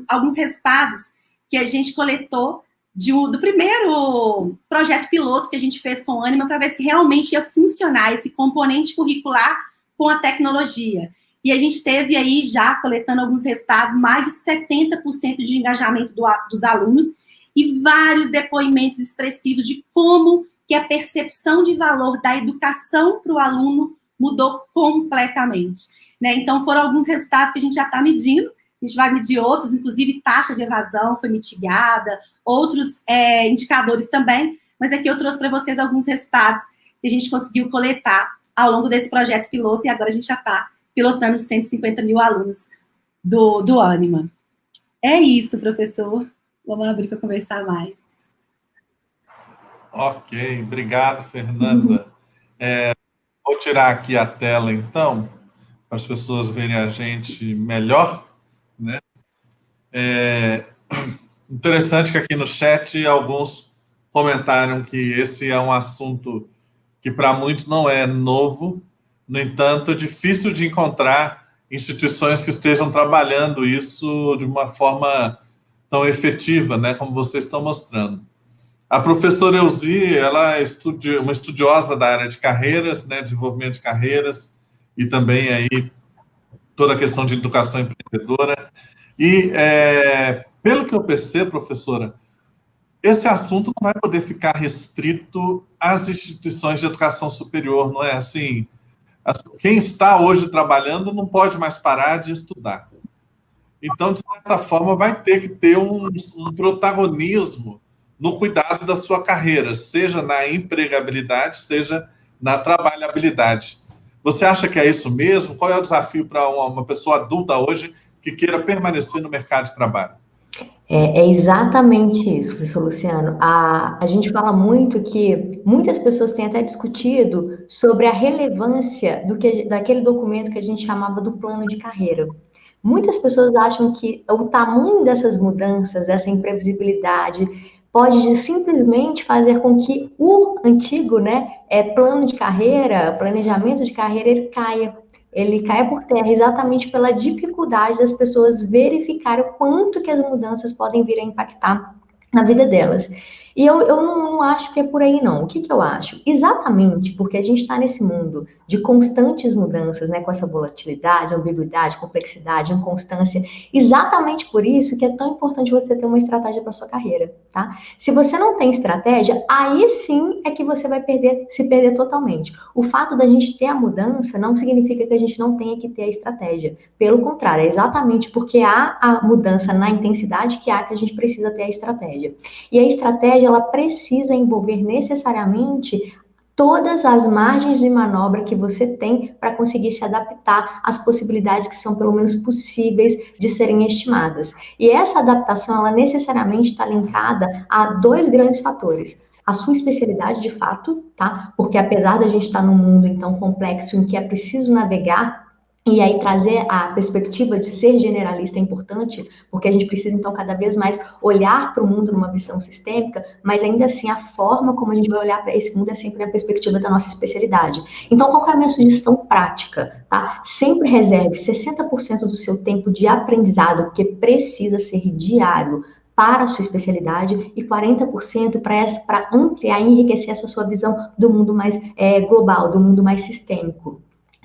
alguns resultados que a gente coletou do primeiro projeto piloto que a gente fez com o Ânima para ver se realmente ia funcionar esse componente curricular com a tecnologia. E a gente teve aí, já coletando alguns resultados, mais de 70% de engajamento dos alunos e vários depoimentos expressivos de como que a percepção de valor da educação para o aluno mudou completamente, né? Então, foram alguns resultados que a gente já está medindo, a gente vai medir outros, inclusive taxa de evasão foi mitigada, outros indicadores também, mas aqui eu trouxe para vocês alguns resultados que a gente conseguiu coletar ao longo desse projeto piloto, e agora a gente já está pilotando 150 mil alunos do Ânima. É isso, professor. Vamos abrir para conversar mais. Ok, obrigado, Fernanda. Vou tirar aqui a tela, então, para as pessoas verem a gente melhor, né? Interessante que aqui no chat alguns comentaram que esse é um assunto que para muitos não é novo, no entanto, é difícil de encontrar instituições que estejam trabalhando isso de uma forma tão efetiva, né, como vocês estão mostrando. A professora Elzi, ela é uma estudiosa da área de carreiras, né, desenvolvimento de carreiras, e também aí toda a questão de educação empreendedora. E, pelo que eu percebo, professora, esse assunto não vai poder ficar restrito às instituições de educação superior, não é assim? Quem está hoje trabalhando não pode mais parar de estudar. Então, de certa forma, vai ter que ter um protagonismo no cuidado da sua carreira, seja na empregabilidade, seja na trabalhabilidade. Você acha que é isso mesmo? Qual é o desafio para uma pessoa adulta hoje que queira permanecer no mercado de trabalho? É exatamente isso, professor Luciano. A gente fala muito que muitas pessoas têm até discutido sobre a relevância daquele documento que a gente chamava do plano de carreira. Muitas pessoas acham que o tamanho dessas mudanças, essa imprevisibilidade, pode simplesmente fazer com que o antigo, né, plano de carreira, planejamento de carreira, ele caia por terra exatamente pela dificuldade das pessoas verificarem o quanto que as mudanças podem vir a impactar na vida delas. E eu não acho que é por aí, não. O que eu acho? Exatamente porque a gente está nesse mundo de constantes mudanças, né, com essa volatilidade, ambiguidade, complexidade, inconstância, exatamente por isso que é tão importante você ter uma estratégia para sua carreira, tá? Se você não tem estratégia, aí sim é que você vai se perder totalmente. O fato da gente ter a mudança não significa que a gente não tenha que ter a estratégia. Pelo contrário, é exatamente porque há a mudança na intensidade que a gente precisa ter a estratégia. E a estratégia, ela precisa envolver necessariamente todas as margens de manobra que você tem para conseguir se adaptar às possibilidades que são pelo menos possíveis de serem estimadas. E essa adaptação, ela necessariamente está linkada a dois grandes fatores. A sua especialidade, de fato, tá? Porque apesar da gente estar num mundo então complexo em que é preciso navegar, e aí trazer a perspectiva de ser generalista é importante, porque a gente precisa, então, cada vez mais olhar para o mundo numa visão sistêmica, mas ainda assim a forma como a gente vai olhar para esse mundo é sempre a perspectiva da nossa especialidade. Então, qual é a minha sugestão prática? Tá? Sempre reserve 60% do seu tempo de aprendizado, que precisa ser diário, para a sua especialidade, e 40% para ampliar e enriquecer essa sua visão do mundo mais global, do mundo mais sistêmico.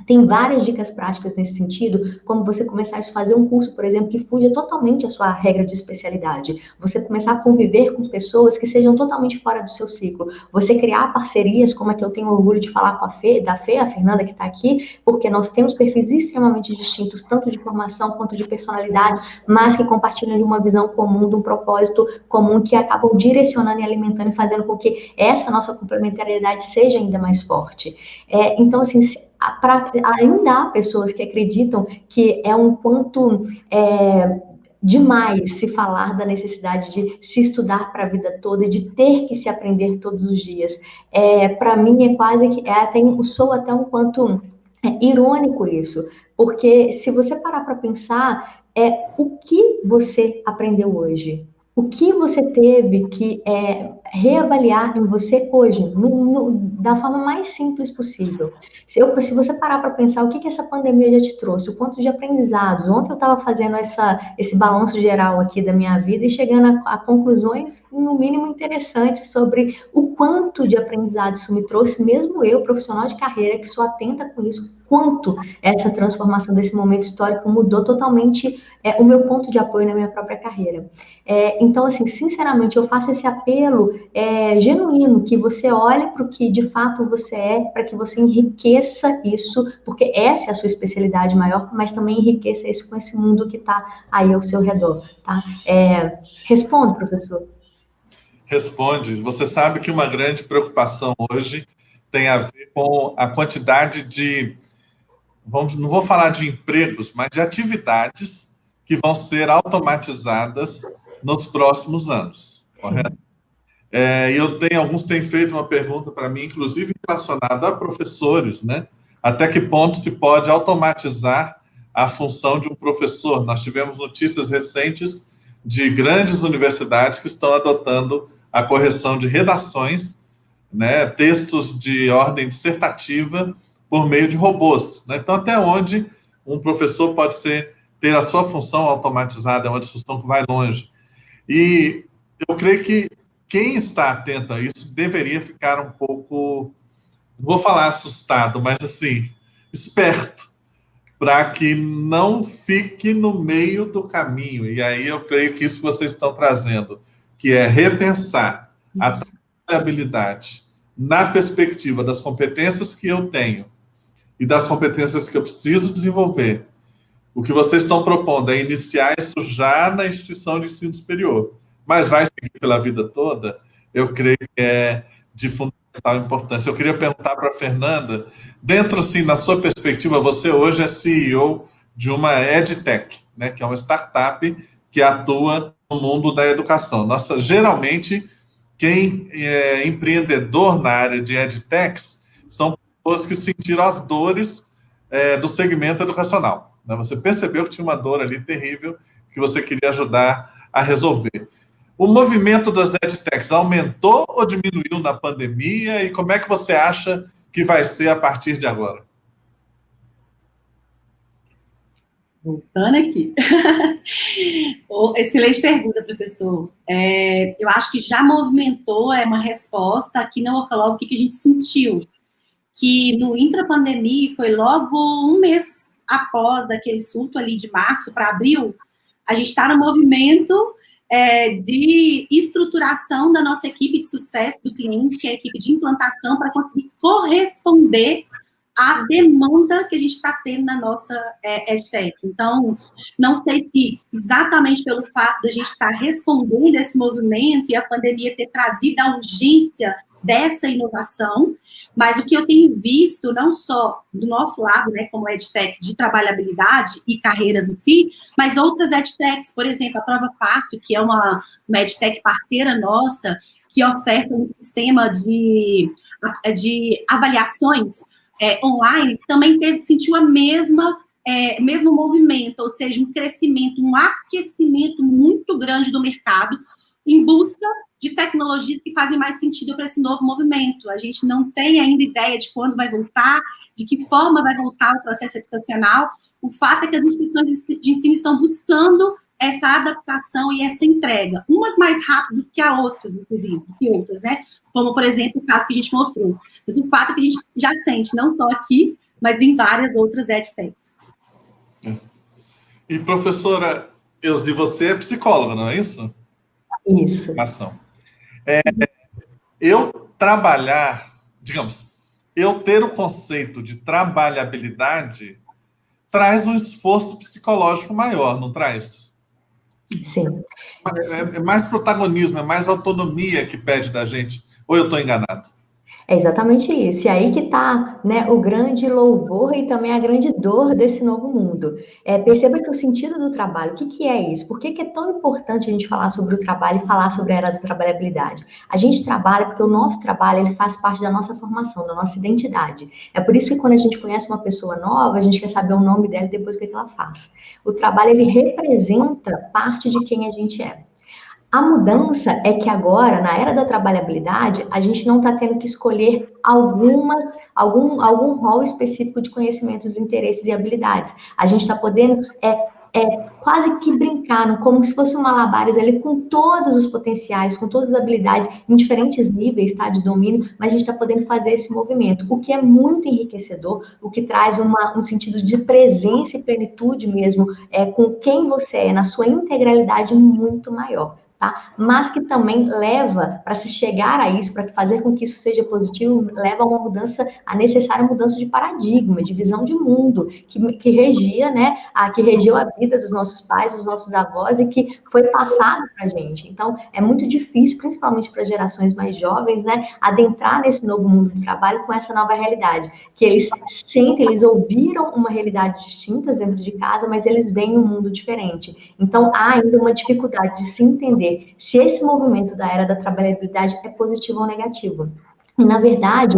Tem várias dicas práticas nesse sentido, como você começar a fazer um curso, por exemplo, que fuja totalmente a sua regra de especialidade. Você começar a conviver com pessoas que sejam totalmente fora do seu ciclo. Você criar parcerias, como é que eu tenho orgulho de falar com a Fernanda, que está aqui, porque nós temos perfis extremamente distintos, tanto de formação quanto de personalidade, mas que compartilham de uma visão comum, de um propósito comum, que acabam direcionando e alimentando e fazendo com que essa nossa complementariedade seja ainda mais forte. Então, assim, ainda há pessoas que acreditam que é um quanto demais se falar da necessidade de se estudar para a vida toda e de ter que se aprender todos os dias. Para mim é quase que sou até um quanto irônico isso, porque se você parar para pensar, o que você aprendeu hoje? O que você teve que reavaliar em você hoje, da forma mais simples possível? Se você parar para pensar o que essa pandemia já te trouxe, o quanto de aprendizados. Ontem eu estava fazendo esse balanço geral aqui da minha vida e chegando a conclusões, no mínimo, interessantes sobre o quanto de aprendizado isso me trouxe, mesmo eu, profissional de carreira, que sou atenta com isso, quanto essa transformação desse momento histórico mudou totalmente o meu ponto de apoio na minha própria carreira. Então, assim, sinceramente, eu faço esse apelo genuíno, que você olhe para o que de fato você para que você enriqueça isso, porque essa é a sua especialidade maior, mas também enriqueça isso com esse mundo que está aí ao seu redor, tá? Responde, professor. Responde. Você sabe que uma grande preocupação hoje tem a ver com a quantidade de, não vou falar de empregos, mas de atividades que vão ser automatizadas nos próximos anos, correto? Alguns têm feito uma pergunta para mim, inclusive relacionada a professores, né? Até que ponto se pode automatizar a função de um professor? Nós tivemos notícias recentes de grandes universidades que estão adotando a correção de redações né, textos de ordem dissertativa por meio de robôs, né? Então, até onde um professor pode ter a sua função automatizada, é uma discussão que vai longe. E eu creio que quem está atento a isso deveria ficar um pouco, não vou falar assustado, mas assim, esperto, para que não fique no meio do caminho. E aí eu creio que isso que vocês estão trazendo, que é repensar a trabalhabilidade na perspectiva das competências que eu tenho e das competências que eu preciso desenvolver. O que vocês estão propondo é iniciar isso já na instituição de ensino superior, mas vai seguir pela vida toda, eu creio que é de fundamental importância. Eu queria perguntar para a Fernanda, dentro, assim, na sua perspectiva, você hoje é CEO de uma EdTech, né, que é uma startup que atua no mundo da educação. Nossa, geralmente, quem é empreendedor na área de EdTechs são pessoas que sentiram as dores do segmento educacional. Né? Você percebeu que tinha uma dor ali terrível que você queria ajudar a resolver. O movimento das EdTechs aumentou ou diminuiu na pandemia? E como é que você acha que vai ser a partir de agora? Voltando aqui. Excelente pergunta, professor. Eu acho que já movimentou uma resposta aqui na Workalove, o que a gente sentiu. Que no intrapandemia, foi logo um mês após aquele surto ali de março para abril, a gente está no movimento de estruturação da nossa equipe de sucesso do cliente, que é a equipe de implantação, para conseguir corresponder à demanda que a gente está tendo na nossa EdTech. Então, não sei se exatamente pelo fato de a gente estar respondendo esse movimento e a pandemia ter trazido a urgência dessa inovação, mas o que eu tenho visto, não só do nosso lado, né, como EdTech de trabalhabilidade e carreiras em si, mas outras EdTechs, por exemplo, a Prova Fácil, que é uma EdTech parceira nossa, que oferta um sistema de avaliações online, também sentiu a mesmo movimento, ou seja, um crescimento, um aquecimento muito grande do mercado em busca de tecnologias que fazem mais sentido para esse novo movimento. A gente não tem ainda ideia de quando vai voltar, de que forma vai voltar o processo educacional. O fato é que as instituições de ensino estão buscando essa adaptação e essa entrega, umas mais rápido que as outras, inclusive, que outras, né? Como, por exemplo, o caso que a gente mostrou. Mas o fato é que a gente já sente, não só aqui, mas em várias outras EdTechs. E, professora Elzi, você é psicóloga, não é isso? Isso. Eu trabalhar, digamos, eu ter o conceito de trabalhabilidade traz um esforço psicológico maior, não traz? Sim. É mais protagonismo, é mais autonomia que pede da gente. Ou eu estou enganado? É exatamente isso. E aí que está, né, o grande louvor e também a grande dor desse novo mundo. Perceba que o sentido do trabalho, o que é isso? Por que é tão importante a gente falar sobre o trabalho e falar sobre a era da trabalhabilidade? A gente trabalha porque o nosso trabalho ele faz parte da nossa formação, da nossa identidade. É por isso que quando a gente conhece uma pessoa nova, a gente quer saber o nome dela e depois o que ela faz. O trabalho, ele representa parte de quem a gente é. A mudança é que agora, na era da trabalhabilidade, a gente não está tendo que escolher algum rol específico de conhecimentos, interesses e habilidades. A gente está podendo quase que brincar, como se fosse um malabares ali com todos os potenciais, com todas as habilidades, em diferentes níveis, tá, de domínio, mas a gente está podendo fazer esse movimento, o que é muito enriquecedor, o que traz um sentido de presença e plenitude mesmo, com quem você é, na sua integralidade muito maior. Tá? Mas que também leva, para se chegar a isso, para fazer com que isso seja positivo, leva a uma mudança, a necessária mudança de paradigma, de visão de mundo, que regia, né, que regiu a vida dos nossos pais, dos nossos avós, e que foi passado para a gente. Então, é muito difícil, principalmente para gerações mais jovens, né, adentrar nesse novo mundo do trabalho com essa nova realidade, que eles sentem, eles ouviram uma realidade distinta dentro de casa, mas eles veem um mundo diferente. Então, há ainda uma dificuldade de se entender se esse movimento da era da trabalhabilidade é positivo ou negativo. E, na verdade,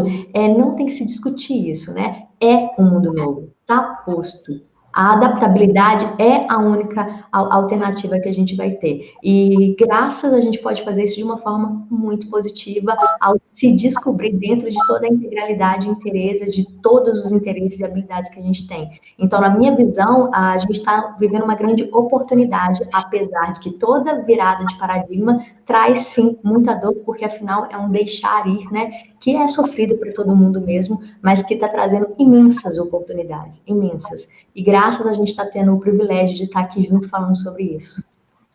não tem que se discutir isso, né? É um mundo novo, está posto. A adaptabilidade é a única alternativa que a gente vai ter. E graças a gente pode fazer isso de uma forma muito positiva, ao se descobrir dentro de toda a integralidade e interesse, de todos os interesses e habilidades que a gente tem. Então, na minha visão, a gente está vivendo uma grande oportunidade, apesar de que toda virada de paradigma traz, sim, muita dor, porque afinal é um deixar ir, né? Que é sofrido para todo mundo mesmo, mas que está trazendo imensas oportunidades, imensas. E graças a gente estar tendo o privilégio de estar aqui junto falando sobre isso.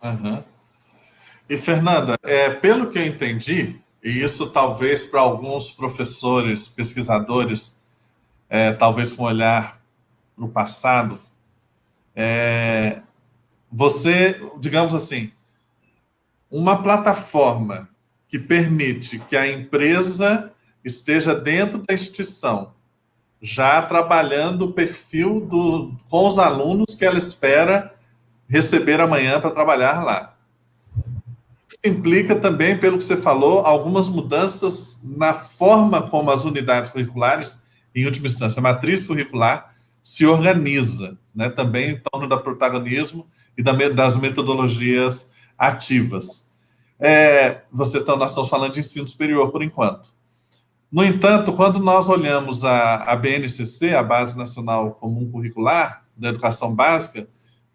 Uhum. E, Fernanda, pelo que eu entendi, e isso talvez para alguns professores, pesquisadores, talvez com um olhar para o passado, você, digamos assim, uma plataforma que permite que a empresa esteja dentro da instituição, já trabalhando o perfil com os alunos que ela espera receber amanhã para trabalhar lá. Isso implica também, pelo que você falou, algumas mudanças na forma como as unidades curriculares, em última instância, a matriz curricular, se organiza, né? Também em torno do protagonismo e das metodologias ativas. Nós estamos falando de ensino superior por enquanto. No entanto, quando nós olhamos a BNCC, a Base Nacional Comum Curricular da Educação Básica,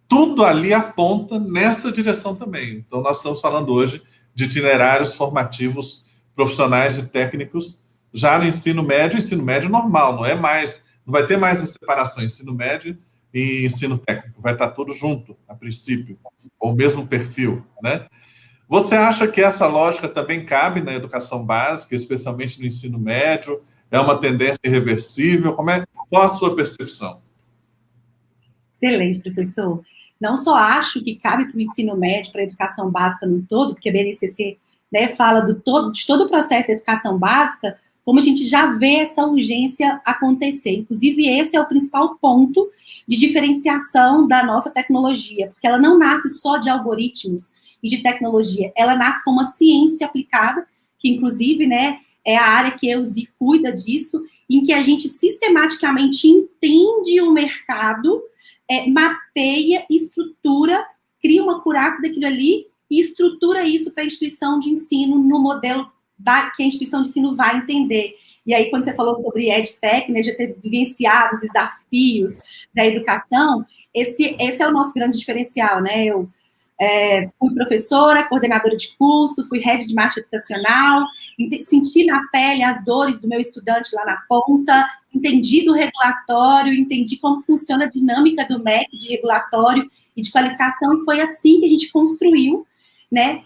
tudo ali aponta nessa direção também. Então, nós estamos falando hoje de itinerários formativos profissionais e técnicos já no ensino médio normal, não vai ter mais a separação ensino médio e ensino técnico, vai estar tudo junto, a princípio, ou mesmo perfil, né? Você acha que essa lógica também cabe na educação básica, especialmente no ensino médio? É uma tendência irreversível? Qual a sua percepção? Excelente, professor. Não só acho que cabe para o ensino médio, para a educação básica no todo, porque a BNCC, né, fala de todo o processo de educação básica, como a gente já vê essa urgência acontecer. Inclusive, esse é o principal ponto de diferenciação da nossa tecnologia, porque ela não nasce só de algoritmos e de tecnologia, ela nasce como uma ciência aplicada, que inclusive, né, é a área que a EUSI cuida disso, em que a gente sistematicamente entende o mercado, mapeia, estrutura, cria uma acurácia daquilo ali e estrutura isso para a instituição de ensino no modelo que a instituição de ensino vai entender. E aí, quando você falou sobre EdTech, né, de ter vivenciado os desafios da educação, esse é o nosso grande diferencial, né? Eu fui professora, coordenadora de curso, fui head de marketing educacional, senti na pele as dores do meu estudante lá na ponta, entendi do regulatório, entendi como funciona a dinâmica do MEC de regulatório e de qualificação, e foi assim que a gente construiu, né,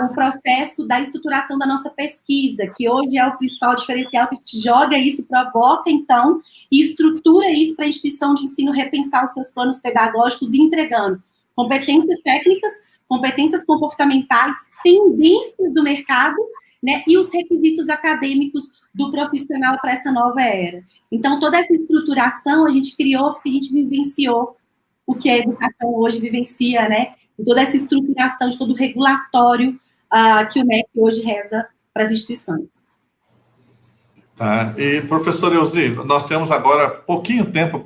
o processo da estruturação da nossa pesquisa, que hoje é o principal diferencial, que a gente joga isso, provoca, então, e estrutura isso para a instituição de ensino repensar os seus planos pedagógicos, entregando competências técnicas, competências comportamentais, tendências do mercado, né, e os requisitos acadêmicos do profissional para essa nova era. Então, toda essa estruturação a gente criou porque a gente vivenciou o que a educação hoje vivencia, né, e toda essa estruturação de todo o regulatório que o MEC hoje reza para as instituições. Tá. E, professor EUSI, nós temos agora pouquinho tempo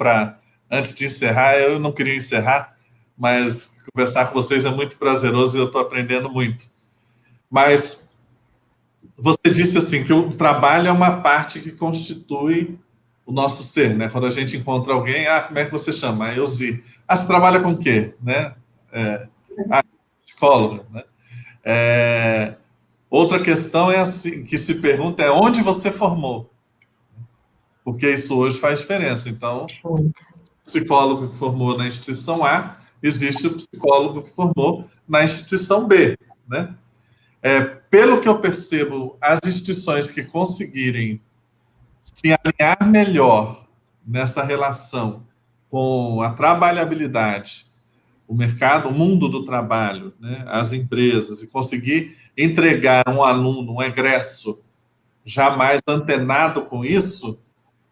antes de encerrar, eu não queria encerrar, mas conversar com vocês é muito prazeroso e eu estou aprendendo muito. Mas você disse assim que o trabalho é uma parte que constitui o nosso ser, né? Quando a gente encontra alguém, como é que você chama? EUSI. Você trabalha com o quê? Né? Psicóloga, né? Outra questão é assim, que se pergunta onde você formou? Porque isso hoje faz diferença. Então, o psicólogo que formou na instituição A, existe o psicólogo que formou na instituição B, né? Pelo que eu percebo, as instituições que conseguirem se alinhar melhor nessa relação com a trabalhabilidade, o mercado, o mundo do trabalho, né, as empresas, e conseguir entregar um aluno, um egresso, já mais antenado com isso,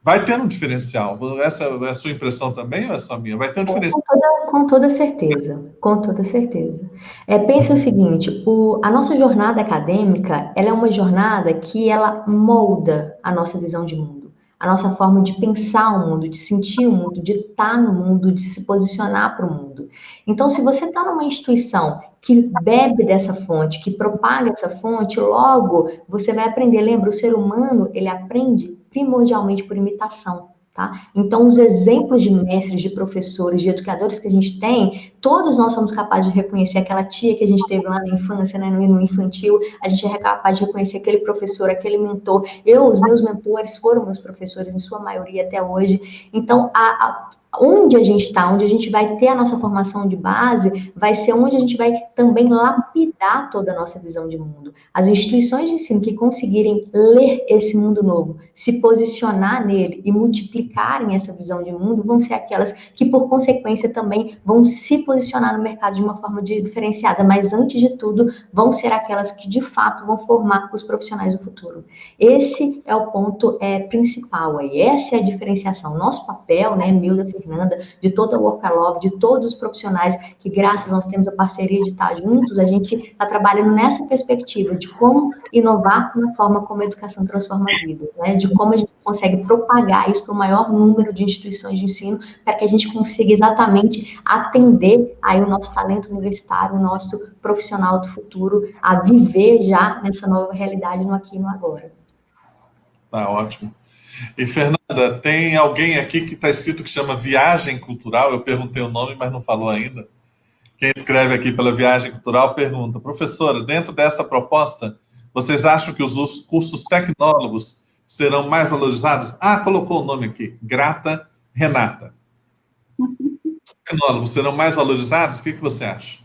vai ter um diferencial. Essa é a sua impressão também ou é só minha? Vai ter um diferencial. Com toda certeza, com toda certeza. Pensa o seguinte, a nossa jornada acadêmica, ela é uma jornada que ela molda a nossa visão de mundo. a nossa forma de pensar o mundo, de sentir o mundo, de estar no mundo, de se posicionar para o mundo. Então, se você está numa instituição que bebe dessa fonte, que propaga essa fonte, logo você vai aprender. Lembra, o ser humano, ele aprende primordialmente por imitação. Tá? Então, os exemplos de mestres, de professores, de educadores que a gente tem, todos nós somos capazes de reconhecer aquela tia que a gente teve lá na infância, né, no infantil, a gente é capaz de reconhecer aquele professor, aquele mentor. Os meus mentores foram meus professores, em sua maioria até hoje. Então, onde a gente está, onde a gente vai ter a nossa formação de base, vai ser onde a gente vai também lapidar toda a nossa visão de mundo. As instituições de ensino que conseguirem ler esse mundo novo, se posicionar nele e multiplicarem essa visão de mundo, vão ser aquelas que, por consequência, também vão se posicionar no mercado de uma forma diferenciada, mas, antes de tudo, vão ser aquelas que, de fato, vão formar os profissionais do futuro. Esse é o ponto principal aí, essa é a diferenciação. Nosso papel, né, meu, da Fernanda, de toda a Workalove, de todos os profissionais que, graças, nós temos a parceria de estar juntos, a gente está trabalhando nessa perspectiva de como inovar na forma como a educação transforma a vida, né? De como a gente consegue propagar isso para o maior número de instituições de ensino, para que a gente consiga exatamente atender aí o nosso talento universitário, o nosso profissional do futuro, a viver já nessa nova realidade no aqui e no agora. Tá ótimo. E, Fernanda, tem alguém aqui que está escrito que chama Viagem Cultural, eu perguntei o nome, mas não falou ainda. Quem escreve aqui pela Viagem Cultural pergunta: professora, dentro dessa proposta, vocês acham que os cursos tecnólogos serão mais valorizados? Colocou o nome aqui, Grata Renata. Os tecnólogos serão mais valorizados? O que você acha?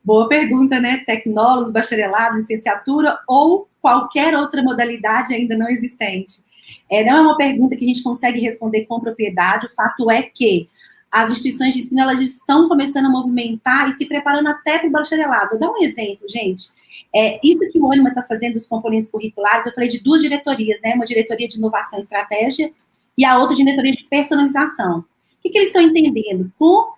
Boa pergunta, né? Tecnólogos, bacharelado, licenciatura ou qualquer outra modalidade ainda não existente. Não é uma pergunta que a gente consegue responder com propriedade. O fato é que as instituições de ensino, elas estão começando a movimentar e se preparando até para o bacharelado. Vou dar um exemplo, gente. Isso que o Ânima está fazendo dos componentes curriculares, eu falei de duas diretorias, né? Uma diretoria de inovação e estratégia e a outra diretoria de personalização. O que eles estão entendendo? Com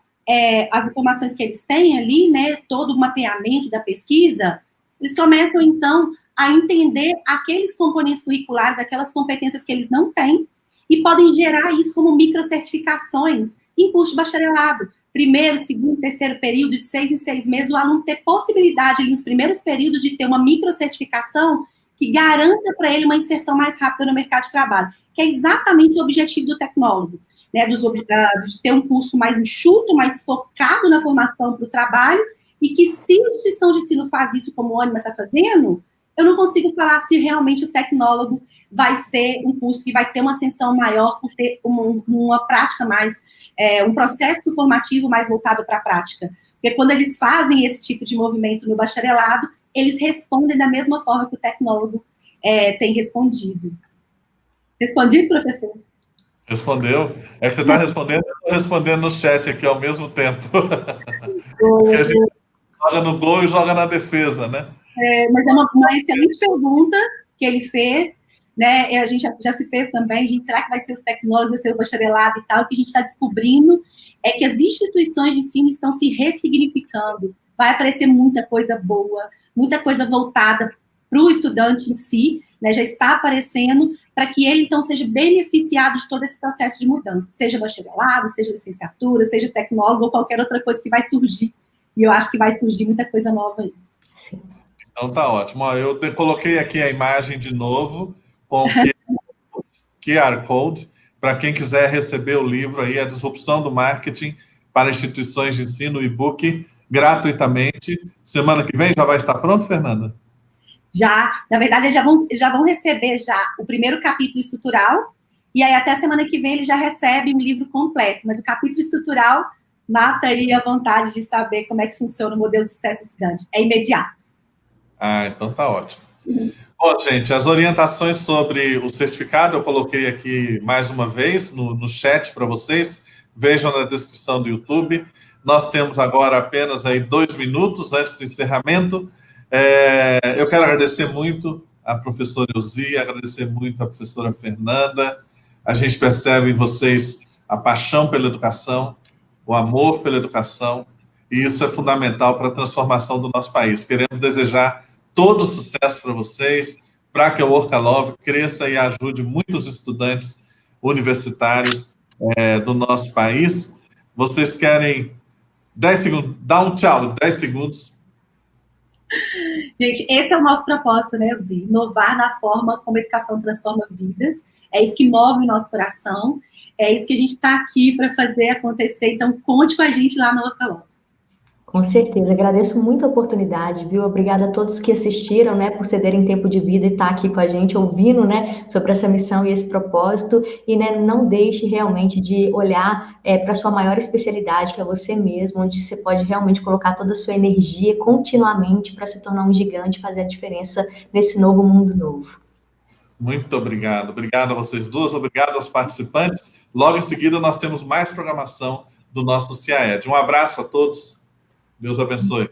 as informações que eles têm ali, né? Todo o mapeamento da pesquisa, eles começam, então, a entender aqueles componentes curriculares, aquelas competências que eles não têm, e podem gerar isso como microcertificações em curso de bacharelado. Primeiro, segundo, terceiro período, de 6 em 6 meses, o aluno ter possibilidade, nos primeiros períodos, de ter uma microcertificação que garanta para ele uma inserção mais rápida no mercado de trabalho, que é exatamente o objetivo do tecnólogo, né, de ter um curso mais enxuto, mais focado na formação para o trabalho, e que, se a instituição de ensino faz isso como o Ânima está fazendo, eu não consigo falar se realmente o tecnólogo vai ser um curso que vai ter uma ascensão maior por ter uma prática mais, um processo formativo mais voltado para a prática. Porque quando eles fazem esse tipo de movimento no bacharelado, eles respondem da mesma forma que o tecnólogo tem respondido. Respondi, professor? Respondeu. É que você está respondendo, eu estou respondendo no chat aqui ao mesmo tempo. Porque a gente joga no gol e joga na defesa, né? Mas é uma excelente pergunta que ele fez, né? A gente já se fez também, será que vai ser os tecnólogos, vai ser o bacharelado e tal? O que a gente está descobrindo é que as instituições de ensino estão se ressignificando. Vai aparecer muita coisa boa, muita coisa voltada para o estudante em si, né? Já está aparecendo, para que ele, então, seja beneficiado de todo esse processo de mudança, seja bacharelado, seja licenciatura, seja tecnólogo ou qualquer outra coisa que vai surgir. E eu acho que vai surgir muita coisa nova aí. Sim. Então tá ótimo. Eu coloquei aqui a imagem de novo com o QR Code para quem quiser receber o livro aí, A Disrupção do Marketing para Instituições de Ensino, e-book, gratuitamente. Semana que vem já vai estar pronto, Fernanda? Já, na verdade, eles já vão receber já o primeiro capítulo estrutural, e aí até a semana que vem eles já recebem o livro completo, mas o capítulo estrutural mata aí a vontade de saber como é que funciona o modelo de sucesso estudante. É imediato. Então tá ótimo. Bom, gente, as orientações sobre o certificado eu coloquei aqui mais uma vez no chat para vocês. Vejam na descrição do YouTube. Nós temos agora apenas aí 2 minutos antes do encerramento. Eu quero agradecer muito a professora Elzi, agradecer muito a professora Fernanda. A gente percebe em vocês a paixão pela educação, o amor pela educação, e isso é fundamental para a transformação do nosso país. Queremos desejar todo o sucesso para vocês, para que a Workalove cresça e ajude muitos estudantes universitários do nosso país. Vocês querem 10 segundos? Dá um tchau, 10 segundos. Gente, esse é o nosso propósito, né, Uzi? Inovar na forma como a educação transforma vidas. É isso que move o nosso coração. É isso que a gente está aqui para fazer acontecer. Então, conte com a gente lá no Workalove. Com certeza, agradeço muito a oportunidade, viu? Obrigada a todos que assistiram, né, por cederem tempo de vida e estar aqui com a gente, ouvindo, né, sobre essa missão e esse propósito, e, né, não deixe realmente de olhar para a sua maior especialidade, que é você mesmo, onde você pode realmente colocar toda a sua energia continuamente para se tornar um gigante, fazer a diferença nesse novo mundo novo. Muito obrigado. Obrigado a vocês duas, obrigado aos participantes. Logo em seguida, nós temos mais programação do nosso CIAED. Um abraço a todos. Deus abençoe.